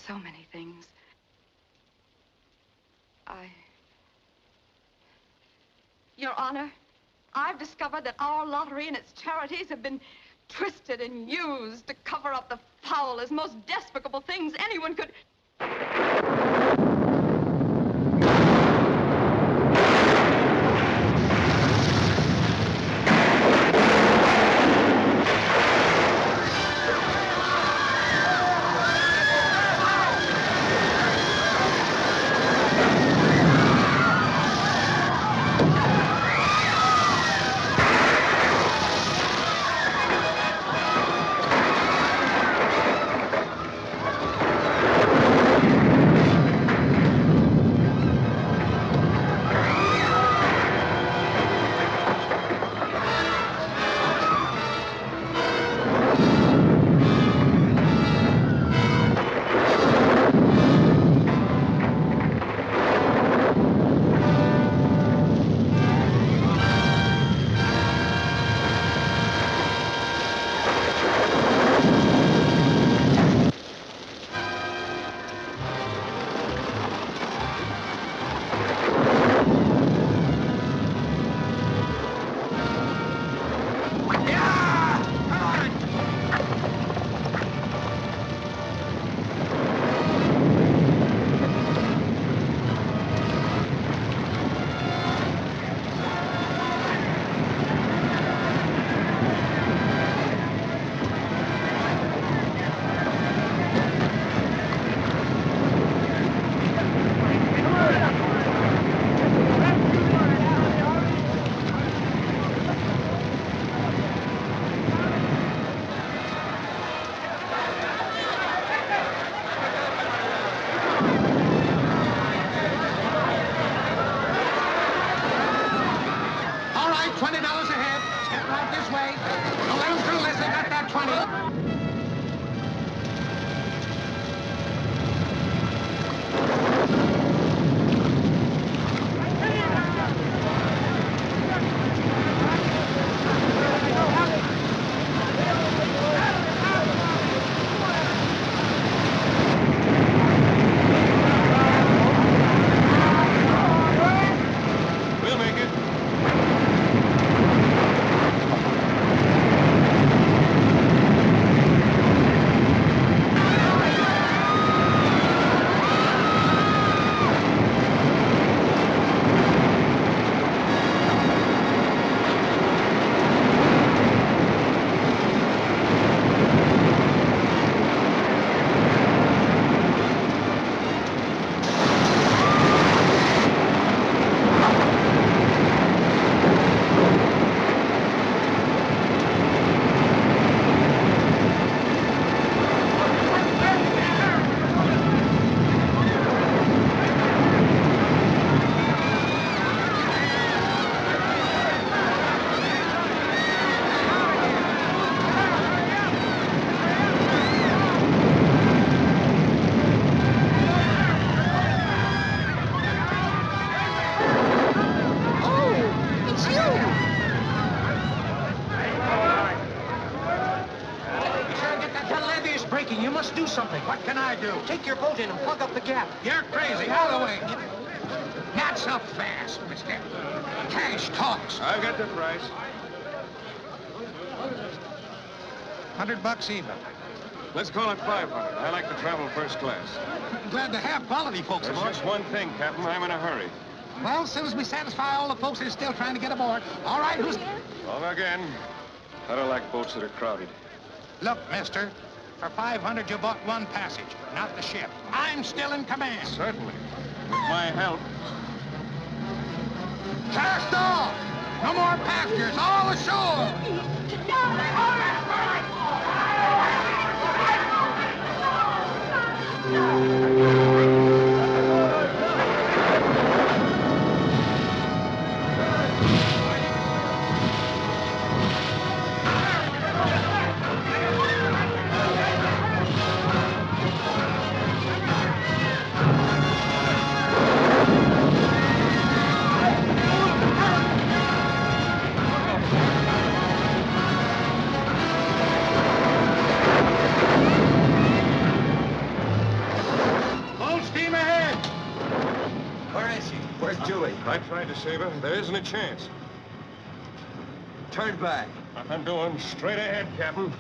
so many things. Your Honor, I've discovered that our lottery and its charities have been twisted and used to cover up the foulest, most despicable things anyone could... breaking. You must do something. What can I do? Take your boat in and plug up the gap. You're crazy. Out of the way. Not so fast, mister. Cash talks. I'll get the price. $100 even. Let's call it 500. I like to travel first class. Glad to have quality folks There's aboard. just one thing, Captain. I'm in a hurry. Well, as soon as we satisfy all the folks that are still trying to get aboard. All right, who's... Wrong again. I don't like boats that are crowded. Look, mister, for 500 you bought one passage, not the ship. I'm still in command. Certainly. With my help. Cast off! No more passengers, all ashore! I tried to save her. There isn't a chance. Turn back. I'm doing straight ahead, Captain.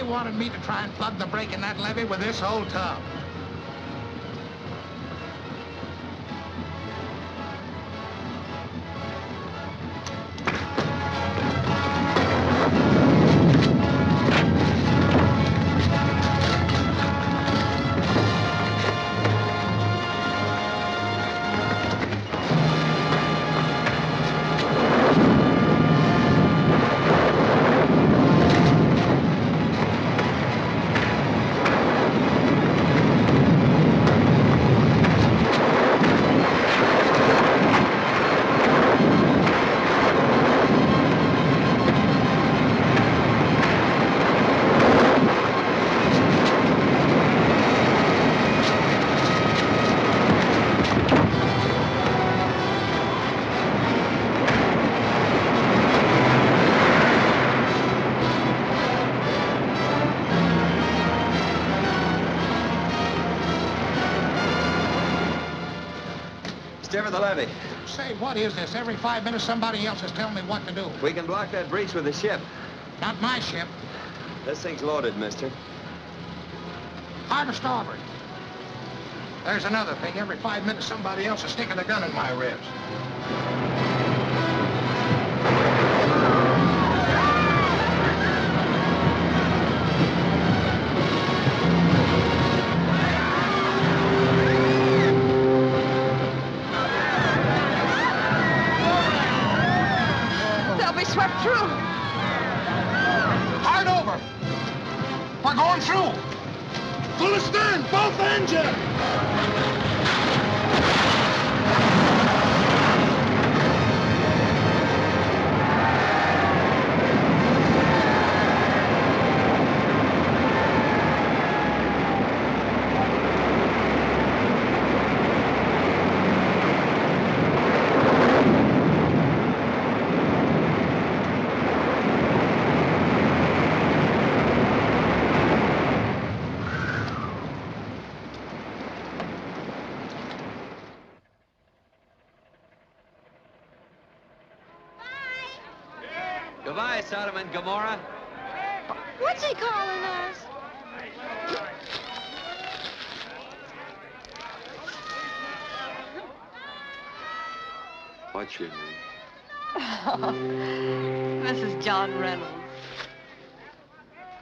Wanted me to try and plug the break in that levee with this old tub. Steer the levee. Say, what is this? Every 5 minutes somebody else is telling me what to do. We can block that breach with the ship. Not my ship. This thing's loaded, mister. Hard to starboard. There's another thing. Every 5 minutes somebody else is sticking a gun in my ribs. Swept through. Hard over. We're going through. Full astern, both engines. Goodbye, Sodom and Gomorrah. What's he calling us? What's your name? Oh, this is John Reynolds.